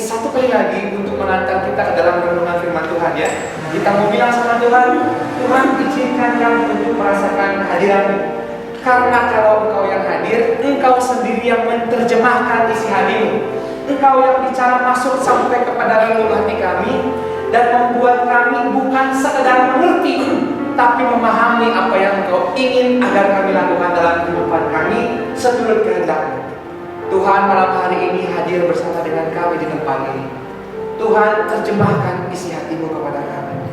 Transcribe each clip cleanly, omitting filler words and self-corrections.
satu kali lagi untuk mengantar kita ke dalam renungan firman Tuhan ya. Kita mau bilang sama Tuhan, Tuhan izinkan kami untuk merasakan hadirat-Mu. Karena kalau Engkau yang hadir, Engkau sendiri yang menerjemahkan isi hati-Mu. Engkau yang bicara masuk sampai kepada relung hati kami dan membuat kami bukan sekedar mengerti, tapi memahami apa yang Engkau ingin agar kami lakukan dalam kehidupan kami seturut kehendak-Mu. Tuhan malam hari ini hadir bersama dengan kami di tempat ini. Tuhan terjemahkan isi hati-Mu kepada kami.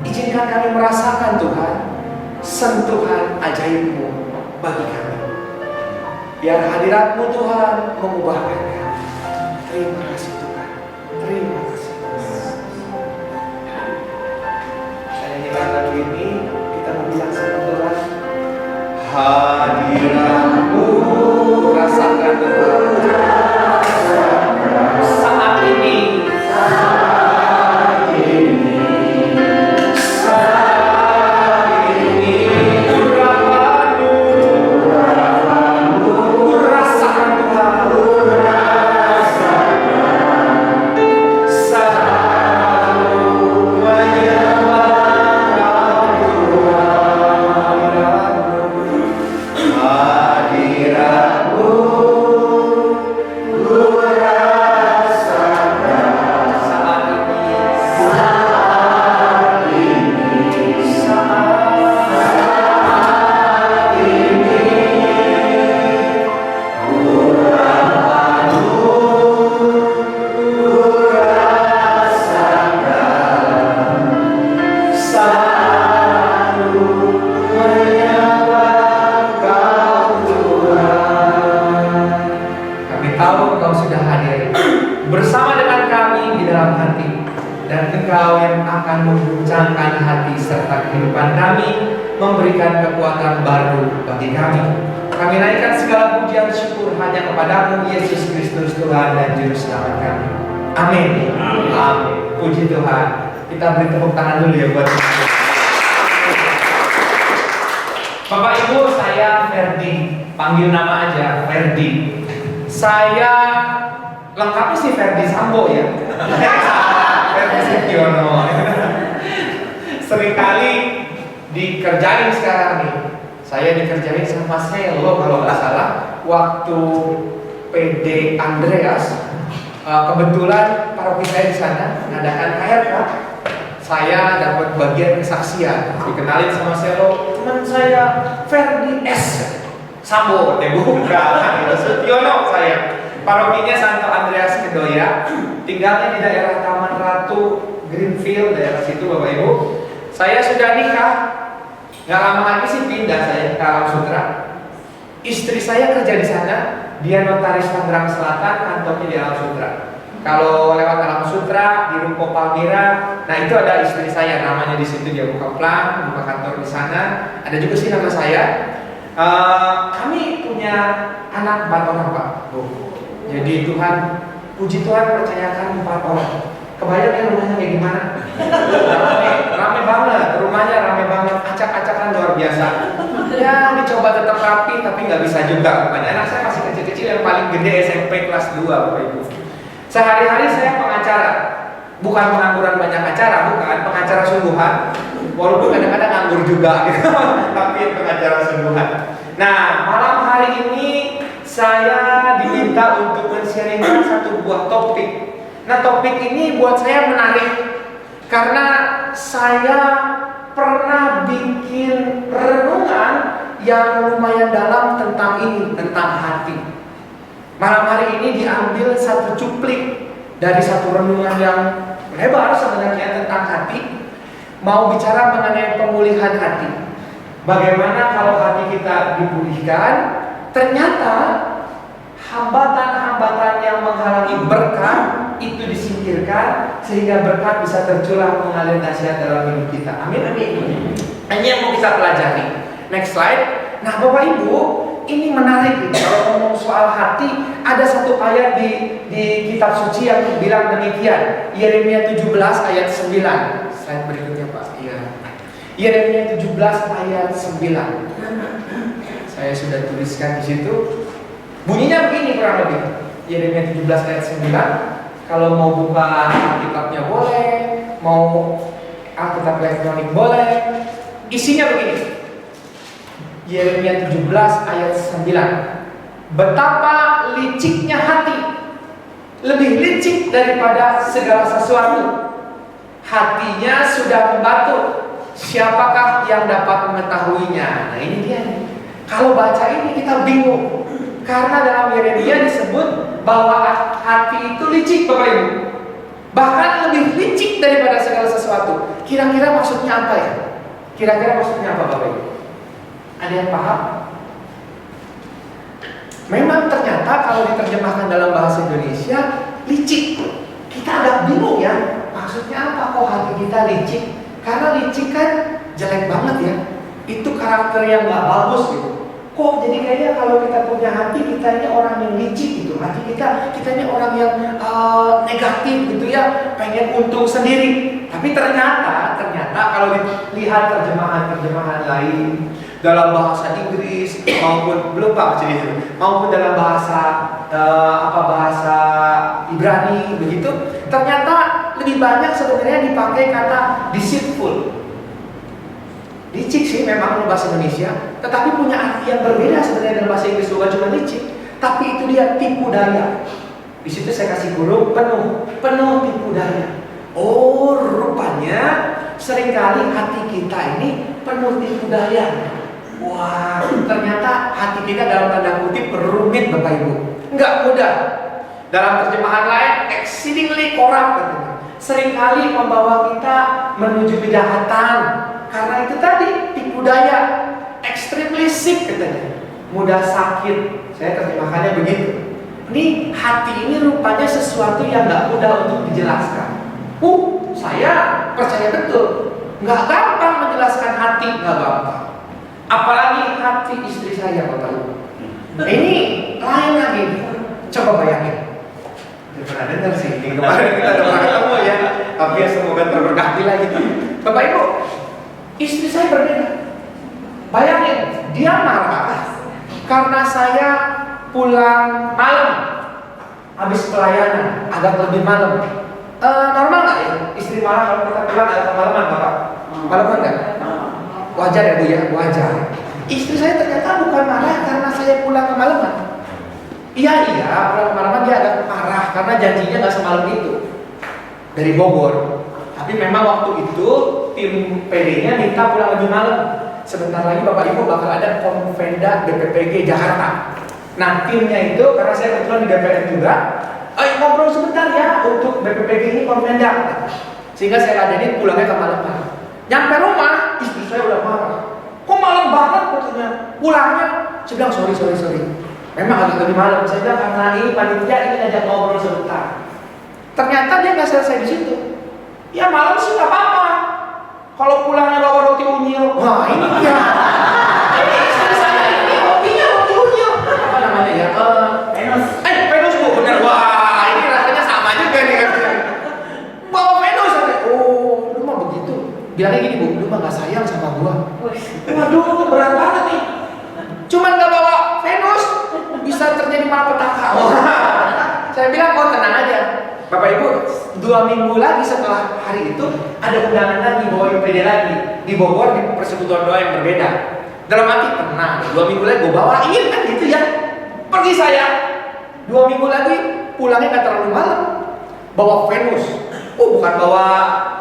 Izinkan kami merasakan Tuhan sentuhan ajaib-Mu bagi kami. Biar hadirat-Mu Tuhan mengubahkan kami. Terima kasih Tuhan. Terima kasih Tuhan. Saya nyanyikan lagu ini, kita bilang sama Tuhan, hadirat-Mu rasakan Tuhan. Saat ini memberikan kekuatan baru bagi kami. Kami naikkan segala pujian syukur hanya kepada-Mu Yesus Kristus Tuhan dan Juru Selamat kami. Amin. Amin. Puji Tuhan. Kita beri tepuk tangan dulu ya buat Tuhan. Bapak Ibu, saya Ferdi. Panggil nama aja Ferdi. Saya lengkapnya sih Ferdi Sambo ya. Ferdi Setiono. Seringkali dikerjain sekarang nih. Saya dikerjain sama Selo kalau nggak salah waktu PD Andreas. Kebetulan paroki saya di sana mengadakan KRK. Saya dapat bagian kesaksian. Dikenalin sama Selo, teman saya Ferdi S. Sambo, bukan Setiono saya. Parokinya Santo Andreas Kedoya. Tinggalnya di daerah Taman Ratu, Greenfield, daerah situ Bapak Ibu. Saya sudah nikah. Gak lama lagi sih pindah saya ke Alam Sutra. Istri saya kerja di sana, dia notaris Tangerang Selatan, kantornya di Alam Sutra. Kalau lewat Alam Sutra di Ruko Palmira, nah itu ada istri saya, namanya di situ dia buka plan, buka kantor di sana. Ada juga sih nama saya. Kami punya anak 4 orang Pak. Jadi Tuhan, puji Tuhan percayakan 4 orang. Kebayang ya rumahnya kayak gimana? Rame banget, rumahnya rame banget, acak-acakan luar biasa. Ya dicoba tetap rapi tapi nggak bisa juga. Anak saya masih kecil-kecil, yang paling gede SMP kelas 2 Bapak Ibu. Sehari-hari saya pengacara, bukan pengangguran banyak acara, bukan pengacara sungguhan. Walaupun kadang-kadang nganggur juga, gitu. Tapi pengacara sungguhan. Nah malam hari ini saya diminta untuk men-sharingkan satu buah topik. Nah topik ini buat saya menarik karena saya pernah bikin renungan yang lumayan dalam tentang ini, tentang hati. Malam hari ini diambil satu cuplik dari satu renungan yang lebar sebenarnya tentang hati. Mau bicara mengenai pemulihan hati. Bagaimana kalau hati kita dipulihkan, ternyata hambatan-hambatan yang menghalangi berkat itu disingkirkan sehingga berkat bisa tercurah mengalir dahsyat dalam hidup kita. Amin, amin. Ini yang mau kita pelajari. Next slide. Nah Bapak Ibu, ini menarik gitu. Kalau ngomong soal hati, ada satu ayat di kitab suci yang bilang demikian. Yeremia 17 ayat 9. Slide berikutnya Pak. Iya. Yeremia 17 ayat 9. Saya sudah tuliskan di situ. Bunyinya begini kurang lebih. Yeremia 17 ayat 9. Kalau mau buka Alkitabnya boleh, mau Alkitab elektronik boleh. Isinya begini. Yeremia 17 ayat 9. Betapa liciknya hati, lebih licik daripada segala sesuatu. Hatinya sudah membatu, siapakah yang dapat mengetahuinya? Nah ini dia nih. Kalau baca ini kita bingung, karena dalam Yeremia disebut bahwa hati itu licik, Bapak Ibu. Bahkan lebih licik daripada segala sesuatu. Kira-kira maksudnya apa ya? Kira-kira maksudnya apa, Bapak Ibu? Ada yang paham? Memang ternyata kalau diterjemahkan dalam bahasa Indonesia, licik. Kita agak bingung ya, maksudnya apa kok hati kita licik? Karena licik kan jelek banget ya. Itu karakter yang gak bagus gitu. Kok jadi kayaknya kalau kita punya hati, kita ini orang yang licik gitu. Hati kita ini orang yang negatif gitu ya, pengen untung sendiri. Tapi ternyata kalau dilihat terjemahan lain dalam bahasa Inggris maupun maupun dalam bahasa bahasa Ibrani begitu, ternyata lebih banyak sebenarnya dipakai kata deceitful. Licik sih memang dalam bahasa Indonesia, tetapi punya arti yang berbeda sebenarnya dalam bahasa Inggris. Bukan cuma licik, tapi itu dia tipu daya. Di situ saya kasih kurung penuh tipu daya. Oh, rupanya seringkali hati kita ini penuh tipu daya. Wah, ternyata hati kita dalam tanda kutip rumit, Bapak Ibu. Enggak mudah. Dalam terjemahan lain, exceedingly corrupt katanya. Seringkali membawa kita menuju kejahatan. Karena itu tadi tipu daya, extremely sick katanya, mudah sakit. Saya terjemahkannya begitu. Ini hati ini rupanya sesuatu yang nggak mudah untuk dijelaskan. Saya percaya betul, nggak gampang menjelaskan hati, nggak gampang. Apalagi hati istri saya, Bapak Ibu. Ini lain lagi. Coba bayangin. Pernah dengar sih, kemarin kita udah pernah ketemu ya. Tapi ya semoga terberkati lagi. Bapak Ibu, istri saya berbeda. Bayangin, dia marah karena saya pulang malam habis pelayanan, agak lebih malam. Normal nggak ya istri marah kalau kita pulang agak kemalaman, Bapak? Malaman nggak? Wajar ya Bu ya, wajar. Istri saya ternyata bukan marah karena saya pulang kemalaman. Iya, pulang kemalaman dia agak marah karena janjinya nggak semalam itu dari Bogor. Tapi memang waktu itu tim PD-nya minta pulang lebih malam. Sebentar lagi Bapak Ibu bakal ada Konvenda BPPG Jakarta. Nah timnya itu, karena saya kebetulan di DPR juga, ngobrol sebentar ya untuk BPPG ini Konvenda. Sehingga saya ladenin pulangnya ke malam-malam. Nyampe rumah, istri saya udah marah. Kok malam banget katanya pulangnya? Saya bilang sorry. Memang agak lebih malam. Saya bilang karena ini panitia ini ngajak ngobrol sebentar. Ternyata dia nggak selesai di situ. Ya malam sih nggak apa-apa. Kalau pulangnya bawa roti unyil, wah ini dia. Ini istri saya ini hobinya roti unyil. Apa namanya ya? Venus Bu, bener. Wah ini rasanya sama juga nih kan. Bawa Venus. Oh, lu mah begitu. Bilangnya gini Bu, lu mah nggak sayang sama gua. Waduh, berat banget nih. Cuman nggak bawa Venus, bisa terjadi malapetaka. Saya bilang, tenang aja. Bapak Ibu, 2 minggu lagi setelah hari itu ada undangan lagi bawa PD lagi di Bogor di persekutuan doa yang berbeda. Dalam hati tenang, 2 minggu lagi gue bawain kan gitu ya. Pergi saya 2 minggu lagi pulangnya nggak terlalu malam, bawa Venus. Bukan bawa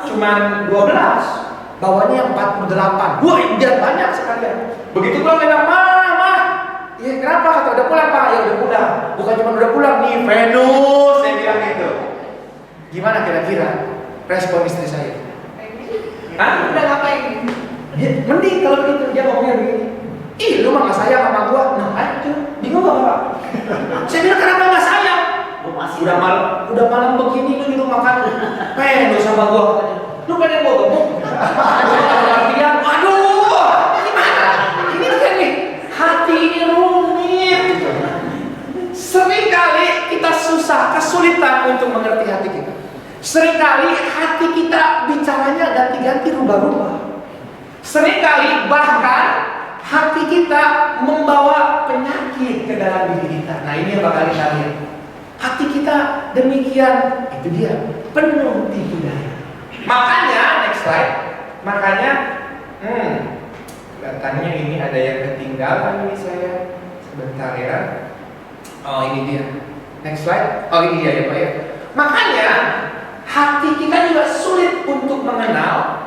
cuman 12, bawanya yang 48. Wah biar banyak sekalian. Begitu pulang dia bilang, Mah, ya kenapa? Kata udah pulang Pak, ya udah pulang. Bukan cuma udah pulang nih Venus, saya bilang gitu. Gimana kira-kira respon istri saya? Udah ngapain? Dia mending kalau begitu, dia ngomongnya begini. Ih, lu mah gak sayang sama gua. Nah, itu bingung gak Bapak? Saya bilang kenapa gak sayang? Udah malam begini lu nyuruh makan pengen sama gua katanya. Lu pengen gua gemuk? Artian, aduh, gimana? Ini kan nih, hati ini rumit. Seringkali kita kesulitan untuk mengerti hati kita. Seringkali hati kita bicaranya ganti-ganti, rubah-rubah. Seringkali bahkan hati kita membawa penyakit ke dalam diri kita. Nah ini yang bakal kita lihat. Hati kita demikian, itu dia, penuh tipu daya. Makanya next slide. Makanya kelihatannya ini ada yang ketinggalan ini saya. Sebentar ya. Oh ini dia. Next slide. Oh ini dia ya Pak ya. Makanya hati kita juga sulit untuk mengenal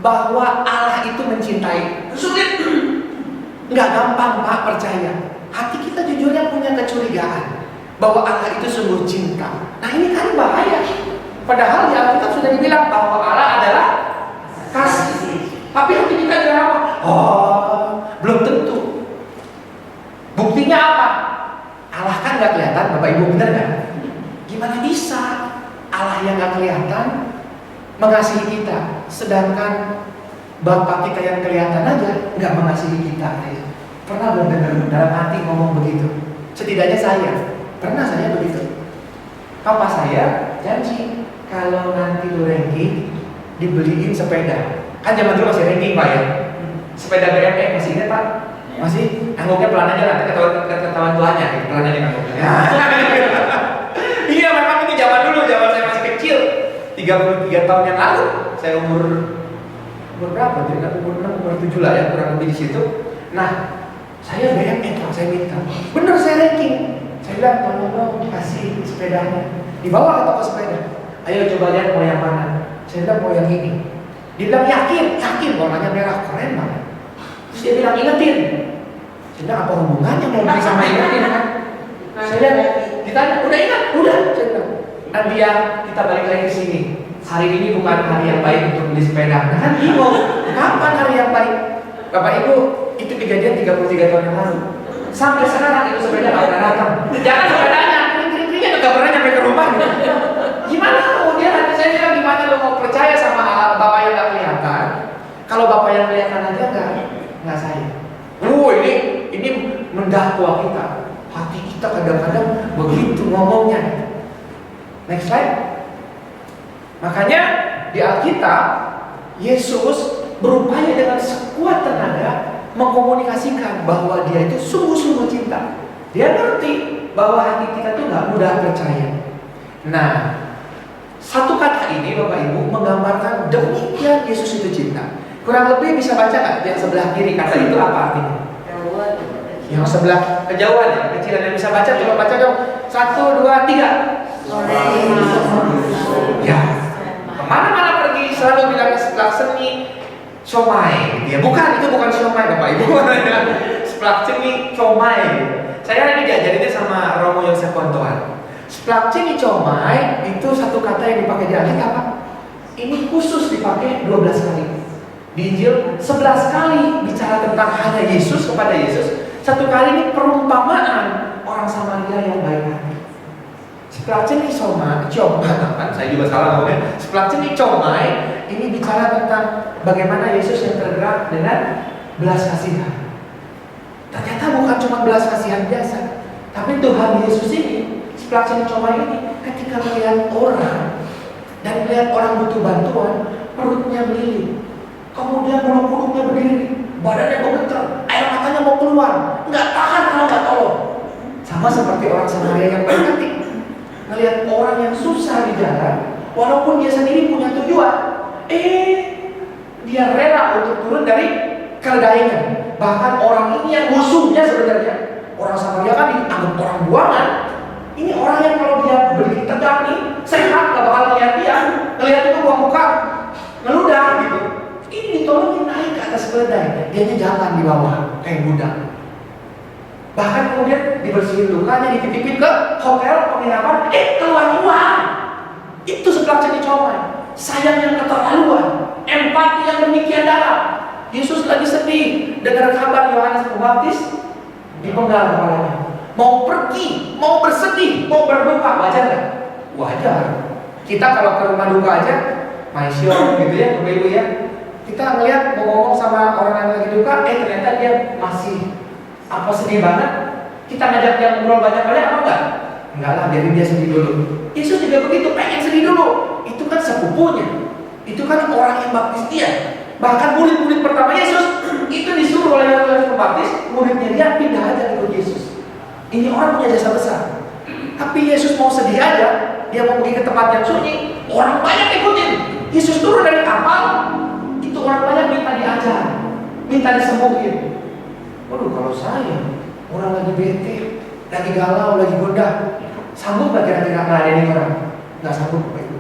bahwa Allah itu mencintai. Sulit. Nggak gampang Pak percaya. Hati kita jujurnya punya kecurigaan bahwa Allah itu sungguh cinta. Nah ini kan bahaya. Padahal di Alkitab sudah dibilang bahwa Allah adalah kasih. Tapi hati kita juga apa? Oh, belum tentu. Buktinya apa? Allah kan nggak kelihatan, Bapak Ibu, benar nggak? Gimana bisa Allah yang nggak kelihatan mengasihi kita, sedangkan Bapak kita yang kelihatan aja nggak mengasihi kita? Pernah belum dengar dalam hati ngomong begitu? Setidaknya saya pernah begitu. Papa saya janji kalau nanti lu ranking dibeliin sepeda. Kan zaman dulu masih ranking Pak ya. Sepeda BMX masih ingat Pak? Masih? Angguknya pelan aja, nanti ketahuan tuanya gitu, pelan aja angguknya. Iya memang itu zaman dulu, zaman saya masih kecil, 33 tahun yang lalu. Saya umur berapa? Jadi umur 6, umur 7 lah ya, kurang lebih di situ. Nah, saya BMX Pak, saya minta. Bener saya ranking. Saya bilang, tolong kasih sepedanya. Dibawa ke toko sepeda. Ayo coba lihat mau yang mana. Saya bilang mau yang ini. Dia bilang yakin, warnanya merah, keren banget. Terus dia bilang ingetin. Saya bilang apa hubungannya mau beli sama ingetin kan? Saya bilang ditanya, udah ingat? Udah. Saya bilang, nanti ya kita balik lagi ke sini. Hari ini bukan hari yang baik untuk beli sepeda. Nah kan bingung, kapan hari yang baik? Bapak Ibu, itu kejadian 33 tahun yang lalu. Sampai sekarang itu sepeda nggak pernah datang. Jangan sepedanya, kering-keringnya nggak pernah nyampe ke rumah. Gitu. Gimana kemudian hati saya bilang gimana lo mau percaya sama Bapak yang nggak kelihatan? Kalau Bapak yang kelihatan aja nggak sayang. Ini mendakwa kita. Hati kita kadang-kadang begitu ngomongnya. Next slide. Makanya di Alkitab Yesus berupaya dengan sekuat tenaga mengkomunikasikan bahwa dia itu sungguh-sungguh cinta. Dia ngerti bahwa hati kita tuh nggak mudah percaya. Nah, satu kata ini Bapak Ibu menggambarkan demikian Yesus itu cinta. Kurang lebih bisa baca nggak yang sebelah kiri kata itu apa artinya? Yang sebelah kejauhan ya, kecilan yang bisa baca coba baca dong. 1, 2, 3. Ya, kemana-mana pergi selalu bilangnya sebelah seni. Somai, ya bukan, itu bukan somai Bapak Ibu. Seplak ceni comai. Saya ini diajarinnya sama Romo Yosef Pontoan. Seplak ceni comai itu satu kata yang dipakai di Alkitab apa? Ini khusus dipakai 12 kali. Di Injil 11 kali bicara tentang hanya Yesus kepada Yesus. Satu kali ini perumpamaan orang Samaria yang baik hati. Seplak ceni comai, kan saya juga salah ngomongnya. Seplak ceni comai ini bicara tentang bagaimana Yesus yang tergerak dengan belas kasihan. Ternyata bukan cuma belas kasihan biasa, tapi Tuhan Yesus ini, seplak ceni comai ini, ketika melihat orang dan melihat orang butuh bantuan, perutnya melilit, kemudian bulu kuduknya berdiri, badannya bergetar, air matanya mau keluar, nggak tahan kalau nggak tolong. Sama seperti orang Samaria yang baik hati, melihat orang yang susah di jalan, walaupun dia sendiri punya tujuan, dia rela untuk turun dari keledainya. Bahkan orang ini yang musuhnya sebenarnya, orang Samaria kan dianggap orang buangan. Ini orang yang kalau dia berdiri tegak nih, sehat, gak bakal ngeliat dia. Ngeliat itu buang muka, ngeludah gitu. Ini ditolongin naik ke atas keledai, dianya jalan di bawah kayak budak. Bahkan kemudian dibersihin lukanya, dititipin ke hotel penginapan, keluar uang. Itu sebelah ceni comai. Sayang yang keterlaluan, empati yang demikian dalam. Yesus lagi sedih dengar kabar Yohanes Pembaptis dipenggal kepalanya. Mau pergi, mau bersedih, mau berduka, wajar nggak? Wajar. Kita kalau ke rumah duka aja, maisyon gitu ya, ibu ya. Kita ngeliat mau ngomong sama orang yang lagi duka, ternyata dia masih sedih banget. Kita ngajak dia ngobrol banyak-banyak apa enggak? Enggak lah, biarin dia sedih dulu. Yesus juga begitu, pengen sedih dulu. Itu kan sepupunya, itu kan orang yang baptis dia. Bahkan murid-murid pertama Yesus itu disuruh oleh Yohanes Pembaptis, muridnya dia pindah aja ikut Yesus. Ini orang punya jasa besar. Tapi Yesus mau sedih aja, dia mau pergi ke tempat yang sunyi, orang banyak ikutin. Yesus turun dari kapal, itu orang banyak minta diajar, minta disembuhin. Waduh, kalau saya orang lagi bete, lagi galau, lagi gundah, sanggup gak kira-kira ngeladenin orang? Gak sanggup Bapak Ibu.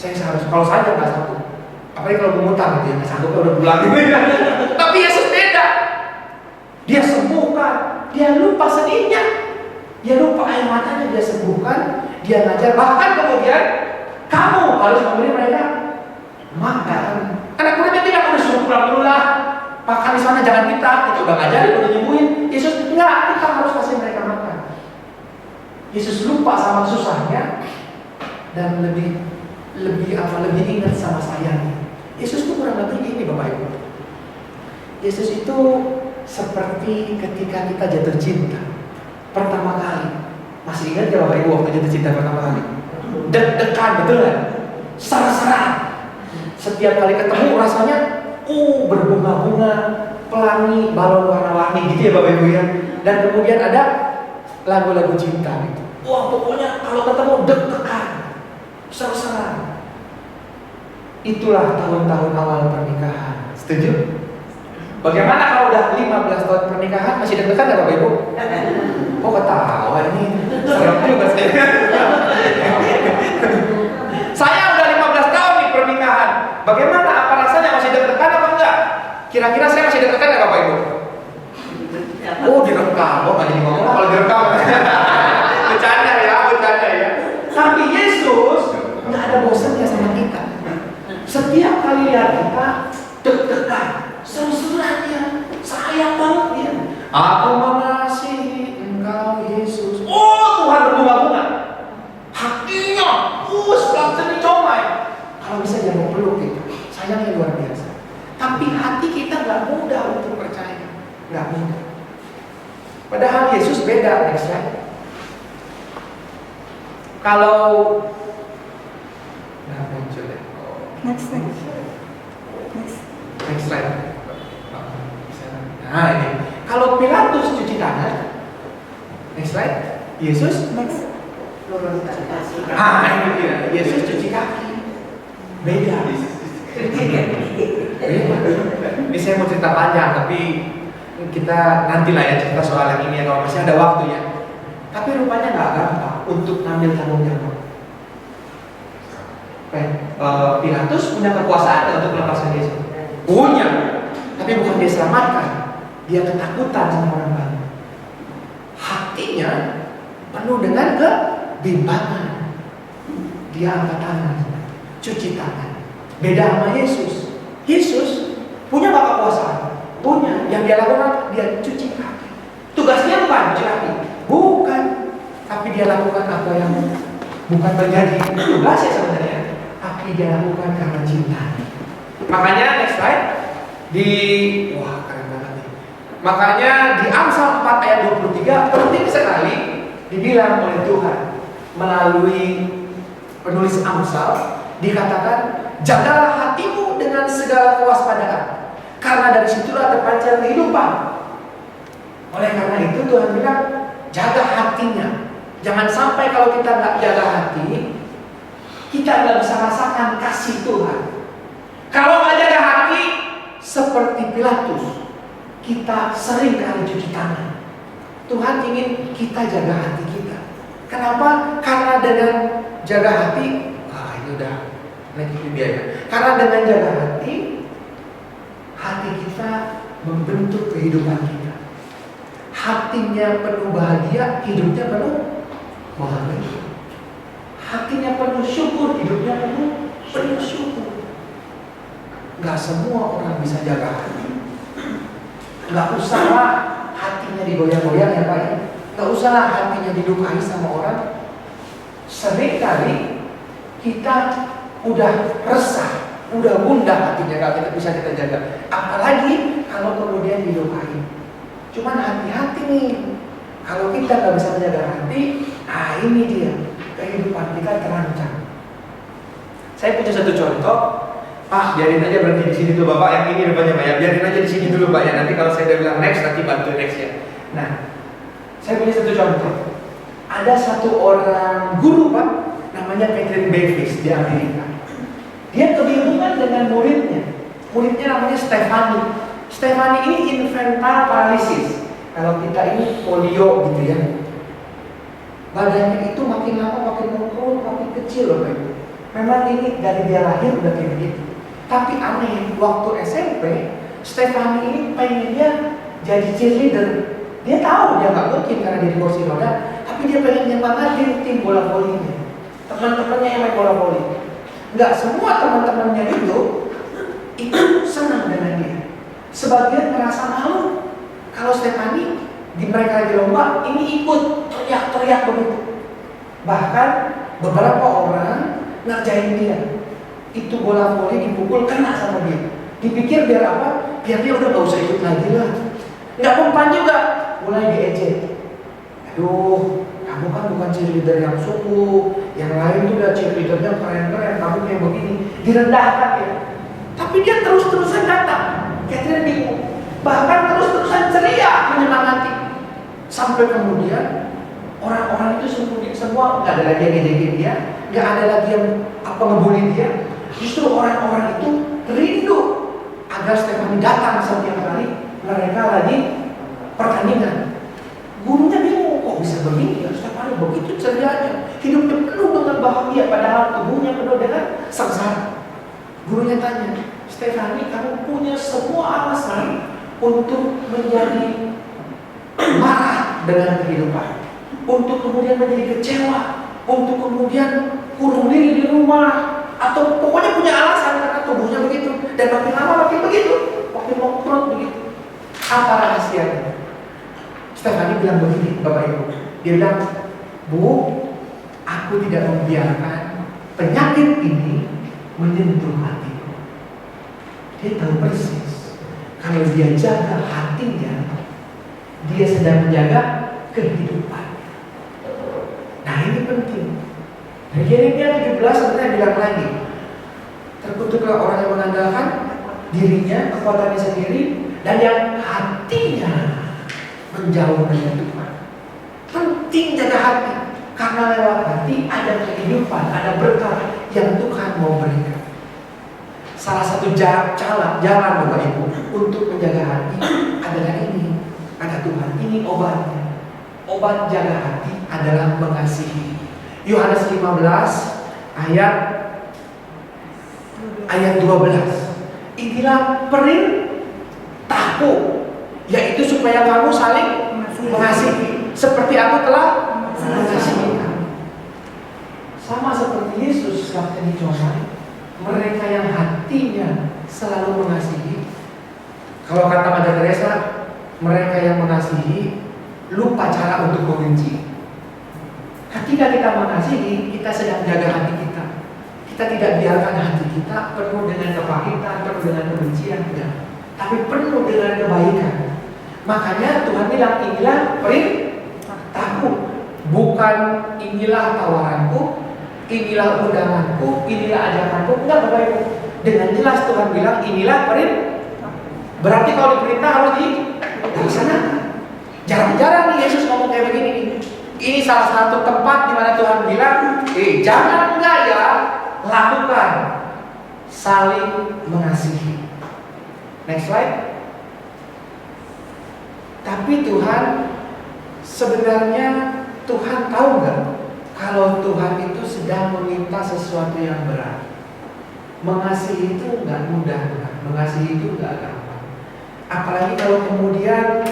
Saya seharusnya, kalau saya gak sanggup. Apalagi kalau mengutang gitu ya, gak sanggup udah pulang gitu. Tapi Yesus beda. Dia sembuhkan, dia lupa sedihnya, dia lupa air matanya, dia sembuhkan, dia ngajar. Bahkan kemudian kamu harus memberi mereka makan. Anak muridnya bilang udah suruh pulang dulu lah, makan di sana jangan kita udah ngajarin, udah nyembuhin. Yesus enggak, kita harus kasih mereka makan. Yesus lupa sama susahnya dan lebih ingat sama sayangnya. Yesus itu kurang lebih ini Bapak Ibu. Yesus itu seperti ketika kita jatuh cinta pertama kali. Masih ingat ya Bapak Ibu waktu jatuh cinta pertama kali? Deg-degan, betul kan? Serak-serak. Setiap kali ketemu rasanya berbunga-bunga, pelangi, balon warna-warni gitu ya Bapak Ibu ya. Dan kemudian ada lagu-lagu cinta gitu. Wah, pokoknya kalau ketemu deg-degan, serak-serak. Itulah tahun-tahun awal pernikahan. Setuju? Bagaimana kalau udah 15 tahun pernikahan masih deg-degan ya Bapak Ibu? Oh, ketawa ini. Serem juga saya. Saya udah 15 tahun nih pernikahan. Bagaimana? Apa rasanya? Masih deg-degan apa enggak? Kira-kira saya masih deg-degan enggak Bapak Ibu? Oh, direkam. Oh, nggak jadi ngomong kalau direkam. Bercanda ya. Tapi Yesus nggak ada bosannya sama kita. Setiap kali lihat kita deg-degan, seru-seruan dia, sayang banget dia. Aku mengasihi Engkau Yesus. Oh, Tuhan berbunga-bunga. Hatinya, seperti comai. Kalau bisa jangan peluk kita, sayangnya luar biasa. Tapi hati kita nggak mudah untuk percaya, nggak mudah. Padahal Yesus beda, next slide. Kalau muncul ya. Next slide. Next slide. Nah ini, kalau Pilatus cuci tangan, next slide. Yesus Next. ini dia. Yesus cuci kaki. Beda. Ini saya mau cerita panjang, tapi kita nantilah ya cerita soal yang ini ya kalau masih ada waktu ya. Tapi rupanya nggak gampang untuk ngambil tanggung jawab. Pilatus punya kekuasaan untuk melepaskan Yesus. Punya, tapi bukan dia selamatkan. Dia ketakutan sama orang banyak. Hatinya penuh dengan kebimbangan. Dia angkat tangan, cuci tangan. Beda sama Yesus. Yesus punya kekuasaan, punya. Yang dia lakukan, dia cuci kaki. Tugasnya bukan cuci kaki, bukan. Tapi dia lakukan apa yang bukan menjadi tugasnya sebenarnya, tapi dia lakukan karena cinta. Makanya next slide wah keren banget nih. Makanya di Amsal 4 ayat 23 penting sekali dibilang oleh Tuhan melalui penulis Amsal, dikatakan jagalah hatimu dengan segala kewaspadaan, karena dari situlah terpancar kehidupan. Oleh karena itu Tuhan bilang jaga hatinya. Jangan sampai kalau kita nggak jaga hati, kita nggak bisa rasakan kasih Tuhan. Kalau nggak jaga hati, seperti Pilatus, kita sering kali cuci tangan. Tuhan ingin kita jaga hati kita. Kenapa? Karena dengan jaga hati, ini udah lagi biaya. Karena dengan jaga hati kita membentuk kehidupan kita. Hatinya penuh bahagia, hidupnya penuh bahagia. Hatinya penuh syukur, hidupnya penuh syukur. Gak semua orang bisa jaga hati. Gak usahlah hatinya digoyang-goyang ya Pak ya. Gak usahlah hatinya didukai sama orang. Sering kali kita udah resah, udah gundah hatinya, gak bisa kita jaga. Apalagi kalau kemudian didukai. Cuman hati-hati nih, kalau kita gak bisa menjaga hati, ini dia, kehidupan kita terancam. Saya punya satu contoh. Pak, biarin aja berhenti di sini tuh Bapak, yang ini depannya Pak ya. Biarin aja di sini dulu Pak ya. Nanti kalau saya udah bilang next, nanti bantu next ya. Nah, saya punya satu contoh. Ada satu orang guru Pak namanya Catherine Bevis di Amerika. Dia kebingungan dengan muridnya. Muridnya namanya Stephanie. Stephanie ini infantile paralysis. Kalau kita ini polio gitu ya. Badannya itu makin lama makin mengkurut, makin kecil loh Pak Ibu. Memang ini dari dia lahir udah kayak begitu. Tapi aneh, waktu SMP, Stephanie ini pengennya jadi cheerleader. Dia tahu dia nggak mungkin karena dia di kursi roda, tapi dia pengen nyemangatin tim bola volinya, teman-temannya yang main bola voli. Nggak semua teman-temannya itu senang dengan dia. Sebagian merasa malu kalau Stephanie di mereka lagi lomba ini ikut teriak-teriak begitu. Bahkan beberapa orang ngerjain dia. Itu bola voli dipukul kena sama dia. Dipikir biar apa? Biar dia udah gak usah ikut lagi lah. Nggak mempan juga, mulai diejek. Aduh, kamu kan bukan cheerleader yang sungguh. Yang lain tuh udah cheerleadernya keren-keren, kamu kayak begini. Direndahkan ya. Tapi dia terus-terusan datang. Catherine bingung. Bahkan terus-terusan ceria menyemangati. Sampai kemudian orang-orang itu semua nggak ada lagi yang ngejekin dia, nggak ada lagi yang ngebully dia. Justru orang-orang itu rindu agar Stephanie datang setiap kali mereka lagi pertandingan. Gurunya bingung, kok bisa begini ya Stephanie begitu cerianya, hidupnya penuh dengan bahagia padahal tubuhnya penuh dengan sengsara. Gurunya tanya, Stephanie, kamu punya semua alasan untuk menjadi marah dengan kehidupan, untuk kemudian menjadi kecewa, untuk kemudian kurung diri di rumah, atau pokoknya punya alasan karena tubuhnya begitu, dan makin lama makin begitu, makin mengkurut begitu. Apa rahasianya? Stephanie bilang begini, Bapak Ibu, dia bilang, Bu, aku tidak membiarkan penyakit ini menyentuh hatiku. Dia tahu persis kalau dia jaga hatinya, dia sedang menjaga kehidupan. Nah ini penting. Yeremia 17 sebenarnya bilang lagi, terkutuklah orang yang mengandalkan dirinya, kekuatannya sendiri, dan yang hatinya menjauh dari Tuhan. Penting jaga hati, karena lewat hati ada kehidupan, ada berkah yang Tuhan mau berikan. Salah satu jalan Bapak Ibu untuk menjaga hati adalah ini. Kata Tuhan, ini obatnya. Obat jaga hati adalah mengasihi. Yohanes 15 ayat 12. Inilah perintahku, yaitu supaya kamu saling mengasihi seperti aku telah mengasihi kamu. Sama seperti Yesus waktu dicobai, mereka yang hatinya selalu mengasihi. Kalau kata Mother Teresa, mereka yang mengasihi lupa cara untuk membenci. Ketika kita mengasihi, kita sedang jaga hati kita. Kita tidak biarkan hati kita penuh dengan kepahitan, penuh dengan kebencian, tidak. Tapi penuh dengan kebaikan. Makanya Tuhan bilang, inilah perintahku, bukan inilah tawaranku, inilah undanganku, inilah ajakanku. Enggak, Bapak Ibu. Dengan jelas Tuhan bilang, inilah perintah. Berarti kalau diperintah harus dilaksanakan. Jarang-jarang nih Yesus ngomong kayak begini nih. Ini salah satu tempat di mana Tuhan bilang, jangan enggak ya, lakukan, saling mengasihi. Next slide. Tapi Tuhan sebenarnya Tuhan tahu nggak kalau Tuhan itu sedang meminta sesuatu yang berat. Mengasihi itu nggak mudah, mengasihi itu nggak gampang. Apalagi kalau kemudian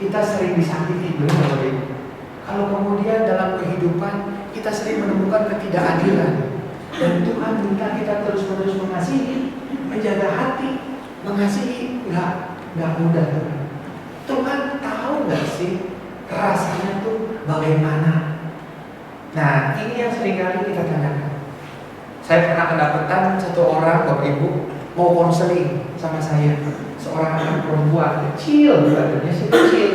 kita sering disakiti, benar Ibu. Kalau kemudian dalam kehidupan kita sering menemukan ketidakadilan, dan Tuhan minta kita terus-menerus mengasihi, menjaga hati, mengasihi nggak mudah. Tuhan tahu nggak sih rasanya tuh bagaimana? Nah ini yang seringkali kita tanyakan. Saya pernah kedapatan satu orang Bapak Ibu mau konseling sama saya, seorang anak perempuan kecil, badannya sih kecil,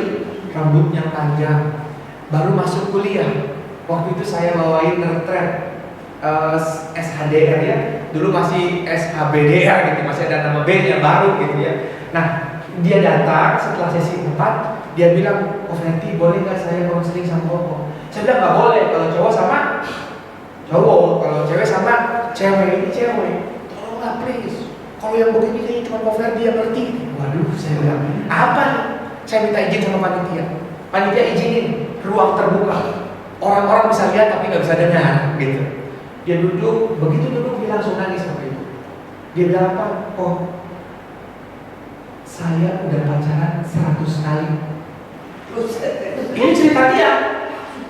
rambutnya panjang. Baru masuk kuliah. Waktu itu saya bawain retret SHDR ya. Dulu masih SHBDR gitu, masih ada nama B-nya baru gitu ya. Nah, dia datang setelah sesi 4, dia bilang, "Oh Fenty, boleh nggak saya konseling sama Koko?" Saya bilang nggak boleh, kalau cowok sama Cowok, kalau cewek sama cewek ini cewek, tolonglah please. Kalau yang begini kayaknya cuma Pak Ferdi yang ngerti. Waduh, saya bilang, apa nih? Saya minta izin sama panitia. Panitia izinin ruang terbuka. Orang-orang bisa lihat tapi nggak bisa dengar, gitu. Dia duduk, begitu duduk dia langsung nangis sama ibu. Dia bilang apa? Oh, saya udah pacaran 100 kali. Terus ini cerita dia.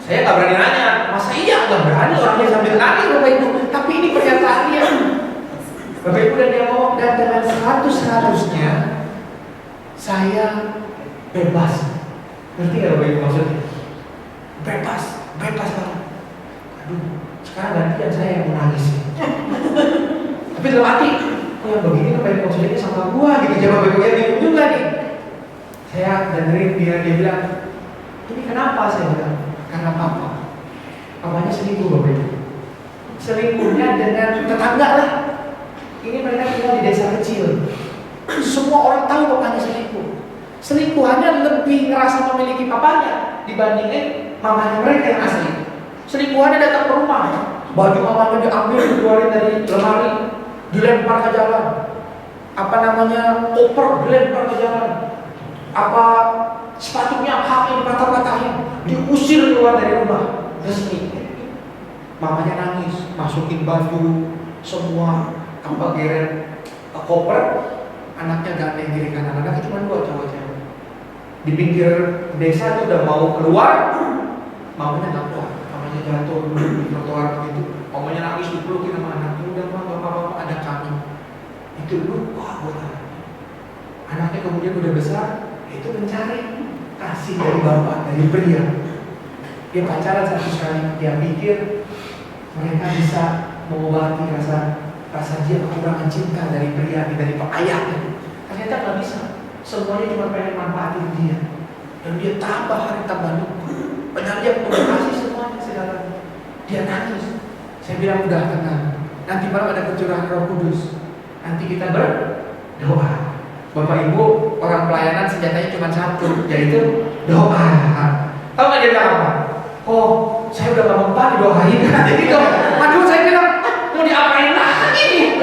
Saya nggak berani nanya, masa iya nggak berani orangnya sambil nangis Bapak Ibu. Tapi ini pernyataan dia. Bapak Ibu dan dia ngomong, dan dengan 100-100-nya saya bebas. Ngerti nggak Bapak Ibu maksudnya? Bebas banget. Aduh, sekarang gantian saya yang menangis. Tapi dalam hati, oh yang begini Bapak Ibu maksudnya sama gua gitu. Jangan Bapak Ibu yang bingung juga nih. Saya dengerin dia bilang, ini kenapa? Saya bilang, karena papanya selingkuh Bapak Ibu. Selingkuhnya dengan tetangga lah. Ini mereka tinggal di desa kecil. Semua orang tahu papanya selingkuh. Selingkuhannya lebih ngerasa memiliki papanya dibandingin mamanya mereka yang asli. Selingkuhannya datang ke rumah, baju mamanya diambil, dikeluarin dari lemari, dilempar ke jalan. Apa namanya, koper dilempar ke jalan. Apa sepatunya haknya dipatah-patahin, diusir keluar dari rumah. Resmi. Mamanya nangis, masukin baju semua tanpa geret koper, anaknya gandeng kiri kanan. Anaknya cuma 2 cowok cewek. Di pinggir desa itu udah mau keluar, mamanya nggak keluar. Mamanya jatuh dulu di trotoar begitu. Mamanya nangis dipelukin sama anaknya. Udah mah bapak-bapak ada kami. Itu lupa buat anaknya. Anaknya kemudian udah besar, itu mencari kasih dari bapak, dari pria. Dia pacaran 100 kali, dia pikir mereka bisa mengobati rasa dia kekurangan cinta dari pria, dari ayahnya. Ternyata nggak bisa. Semuanya cuma pengen manfaatin dia. Dan dia tambah hari tambah lupa. Padahal dia udah kasih semuanya segalanya. Dia nangis. Saya bilang udah tenang. Nanti malam ada pencurahan Roh Kudus. Nanti kita berdoa. Bapak Ibu, orang pelayanan senjatanya cuma satu, yaitu doa. Tahu nggak dia bilang apa? Oh, saya udah gak mempan didoain. Jadi aduh saya bilang mau diapain lagi?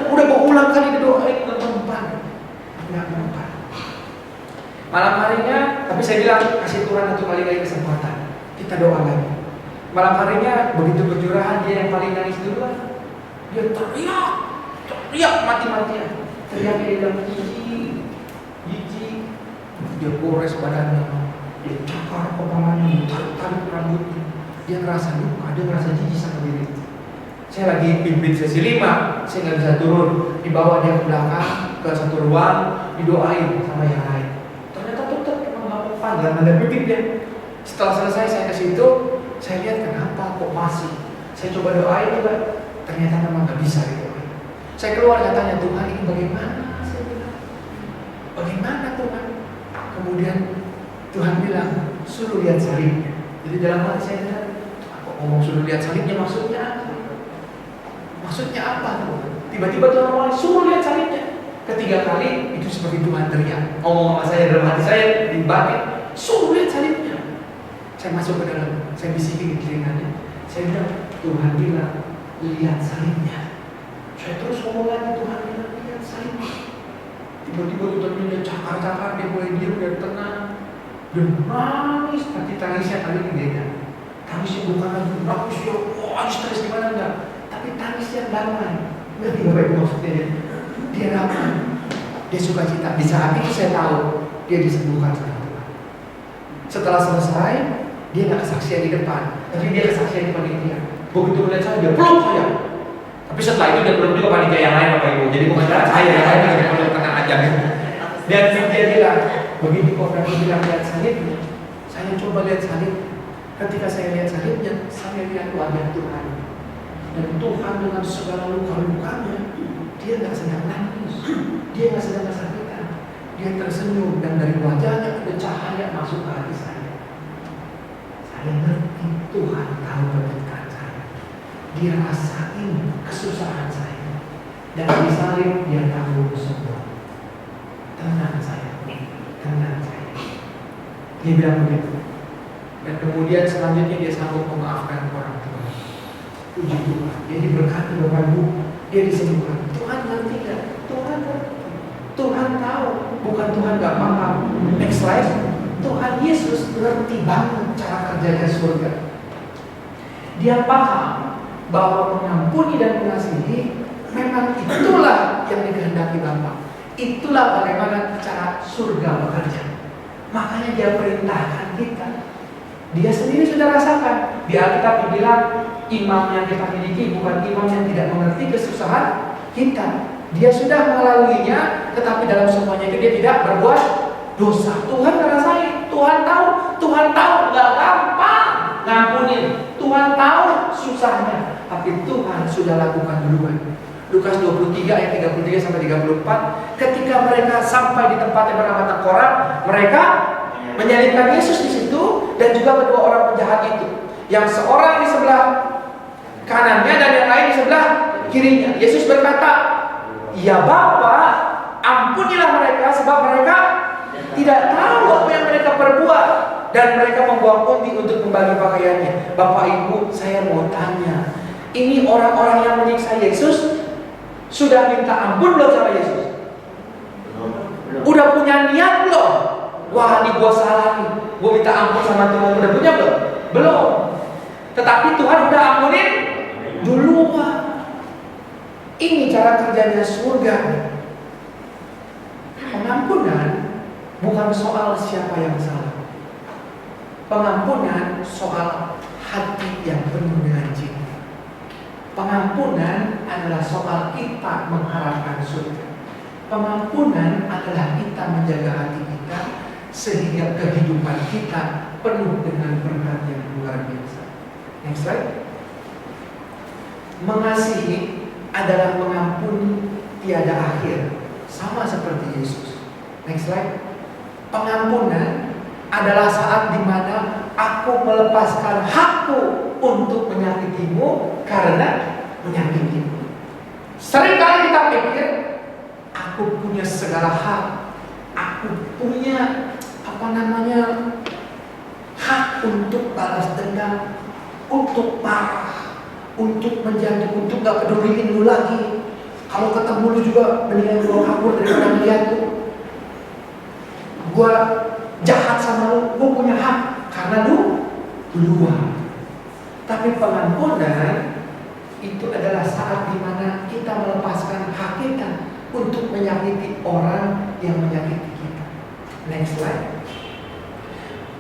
Udah berulang kali didoain nggak mempan. Malam harinya, tapi saya bilang kasih Tuhan 1 kali lagi kesempatan. Kita doa lagi. Malam harinya begitu berjurahan dia yang paling nangis duluan. Dia teriak mati-matian. Teriak dia bilang Gigi. Dia gores badannya. Dia cakar kepalanya, tarik rambutnya. Dia ngerasa luka, dia ngerasa jijik sama diri. Saya lagi pimpin sesi 5, saya nggak bisa turun. Dibawa dia ke belakang, ke satu ruang, didoain sama yang lain. Ternyata tetap memang nggak mempan, nggak ada pimpin dia. Setelah selesai saya ke situ, saya lihat kenapa kok masih. Saya coba doain juga, ternyata memang nggak bisa didoain. Saya keluar katanya, Tuhan ini bagaimana? Saya bilang, bagaimana Tuhan? Kemudian Tuhan bilang, suruh lihat salibnya. Jadi dalam hati saya bilang, kok ngomong suruh lihat salibnya maksudnya apa? Maksudnya apa Tuhan? Tiba-tiba Tuhan ngomong, suruh lihat salibnya. Ketiga kali itu seperti Tuhan teriak. Ngomong sama saya dalam hati saya dibangkit, suruh lihat salibnya. Saya masuk ke dalam, saya bisikin di telinganya. Saya bilang, Tuhan bilang, lihat salibnya. Saya terus ngomong lagi, Tuhan bilang, lihat salibnya. Tiba-tiba Tuhan bilang, cakar-cakar, dia mulai diam dan tenang. Dia nangis, tapi tangisnya kali ini beda. Tangisnya bukan lagi nangis ya, wah stres gimana enggak. Tapi tangis yang damai. Ngerti Bapak Ibu maksudnya? Dia damai, dia sukacita. Di saat itu saya tahu dia disembuhkan sama Tuhan. Setelah selesai, dia nggak kesaksian di depan, tapi dia kesaksian di panitia. Begitu melihat saya, dia peluk saya. Tapi setelah itu dia peluk juga panitia yang lain Bapak Ibu. Jadi bukan saya yang lain yang peluk, tenang aja. Dan dia bilang, begitu kok Ferdi bilang lihat salibnya, saya coba lihat salibnya. Ketika saya lihat salibnya, saya lihat wajah Tuhan. Dan Tuhan dengan segala luka-lukanya, dia nggak sedang nangis, dia nggak sedang kesakitan, dia tersenyum dan dari wajahnya ada cahaya masuk ke hati saya. Saya ngerti Tuhan tahu penderitaan saya. Dia rasain kesusahan saya. Dan di salib dia tahu semua. Tenang saya, tenang saya. Dia bilang begitu. Dan kemudian selanjutnya dia sanggup memaafkan orang tua. Puji Tuhan, dia diberkati Bapak Ibu, dia disembuhkan. Tuhan ngerti gak? Tuhan ngerti. Tuhan tahu, bukan Tuhan gak paham. Next slide. Tuhan Yesus ngerti banget cara kerjanya surga. Dia paham bahwa mengampuni dan mengasihi memang itulah yang dikehendaki Bapa. Itulah bagaimana cara surga bekerja. Makanya dia perintahkan kita. Dia sendiri sudah rasakan. Di Alkitab dibilang imam yang kita miliki bukan imam yang tidak mengerti kesusahan kita. Dia sudah melaluinya, tetapi dalam semuanya itu dia tidak berbuat dosa. Tuhan ngerasain, Tuhan tahu nggak gampang ngampunin. Tuhan tahu susahnya, tapi Tuhan sudah lakukan duluan. Lukas 23 ayat 33 sampai 34, ketika mereka sampai di tempat yang bernama Tengkorak, mereka menyalibkan Yesus di situ dan juga kedua orang penjahat itu. Yang seorang di sebelah kanannya dan yang lain di sebelah kirinya. Yesus berkata, "Ya Bapa, ampunilah mereka sebab mereka tidak tahu apa yang mereka perbuat." Dan mereka membuang pundi untuk membagi pakaiannya. Bapak Ibu, saya mau tanya, ini orang-orang yang menyiksa Yesus sudah minta ampun belum sama Yesus? Udah punya niat belum? Wah, ini gue salah nih, gue minta ampun sama Tuhan. Udah punya belum? Belum. Tetapi Tuhan udah ampunin duluan. Ini cara kerjanya surga. Pengampunan bukan soal siapa yang salah. Pengampunan soal hati yang penuh dengan cinta. Pengampunan adalah soal kita mengharapkan surga. Pengampunan adalah kita menjaga hati kita sehingga kehidupan kita penuh dengan berkat yang luar biasa. Next slide. Mengasihi adalah mengampuni tiada akhir, sama seperti Yesus. Next slide. Pengampunan adalah saat dimana aku melepaskan hakku untuk menyakitimu karena menyakitimu. Seringkali kita pikir aku punya segala hak, aku punya hak untuk balas dendam, untuk marah, untuk menjadi, untuk gak peduliin lu lagi. Kalau ketemu lu juga mendingan gua kabur daripada melihat lu. Gua jahat sama lu, gua punya hak karena lu duluan. Tapi pengampunan itu adalah saat dimana kita melepaskan hak kita untuk menyakiti orang yang menyakiti kita. Next slide.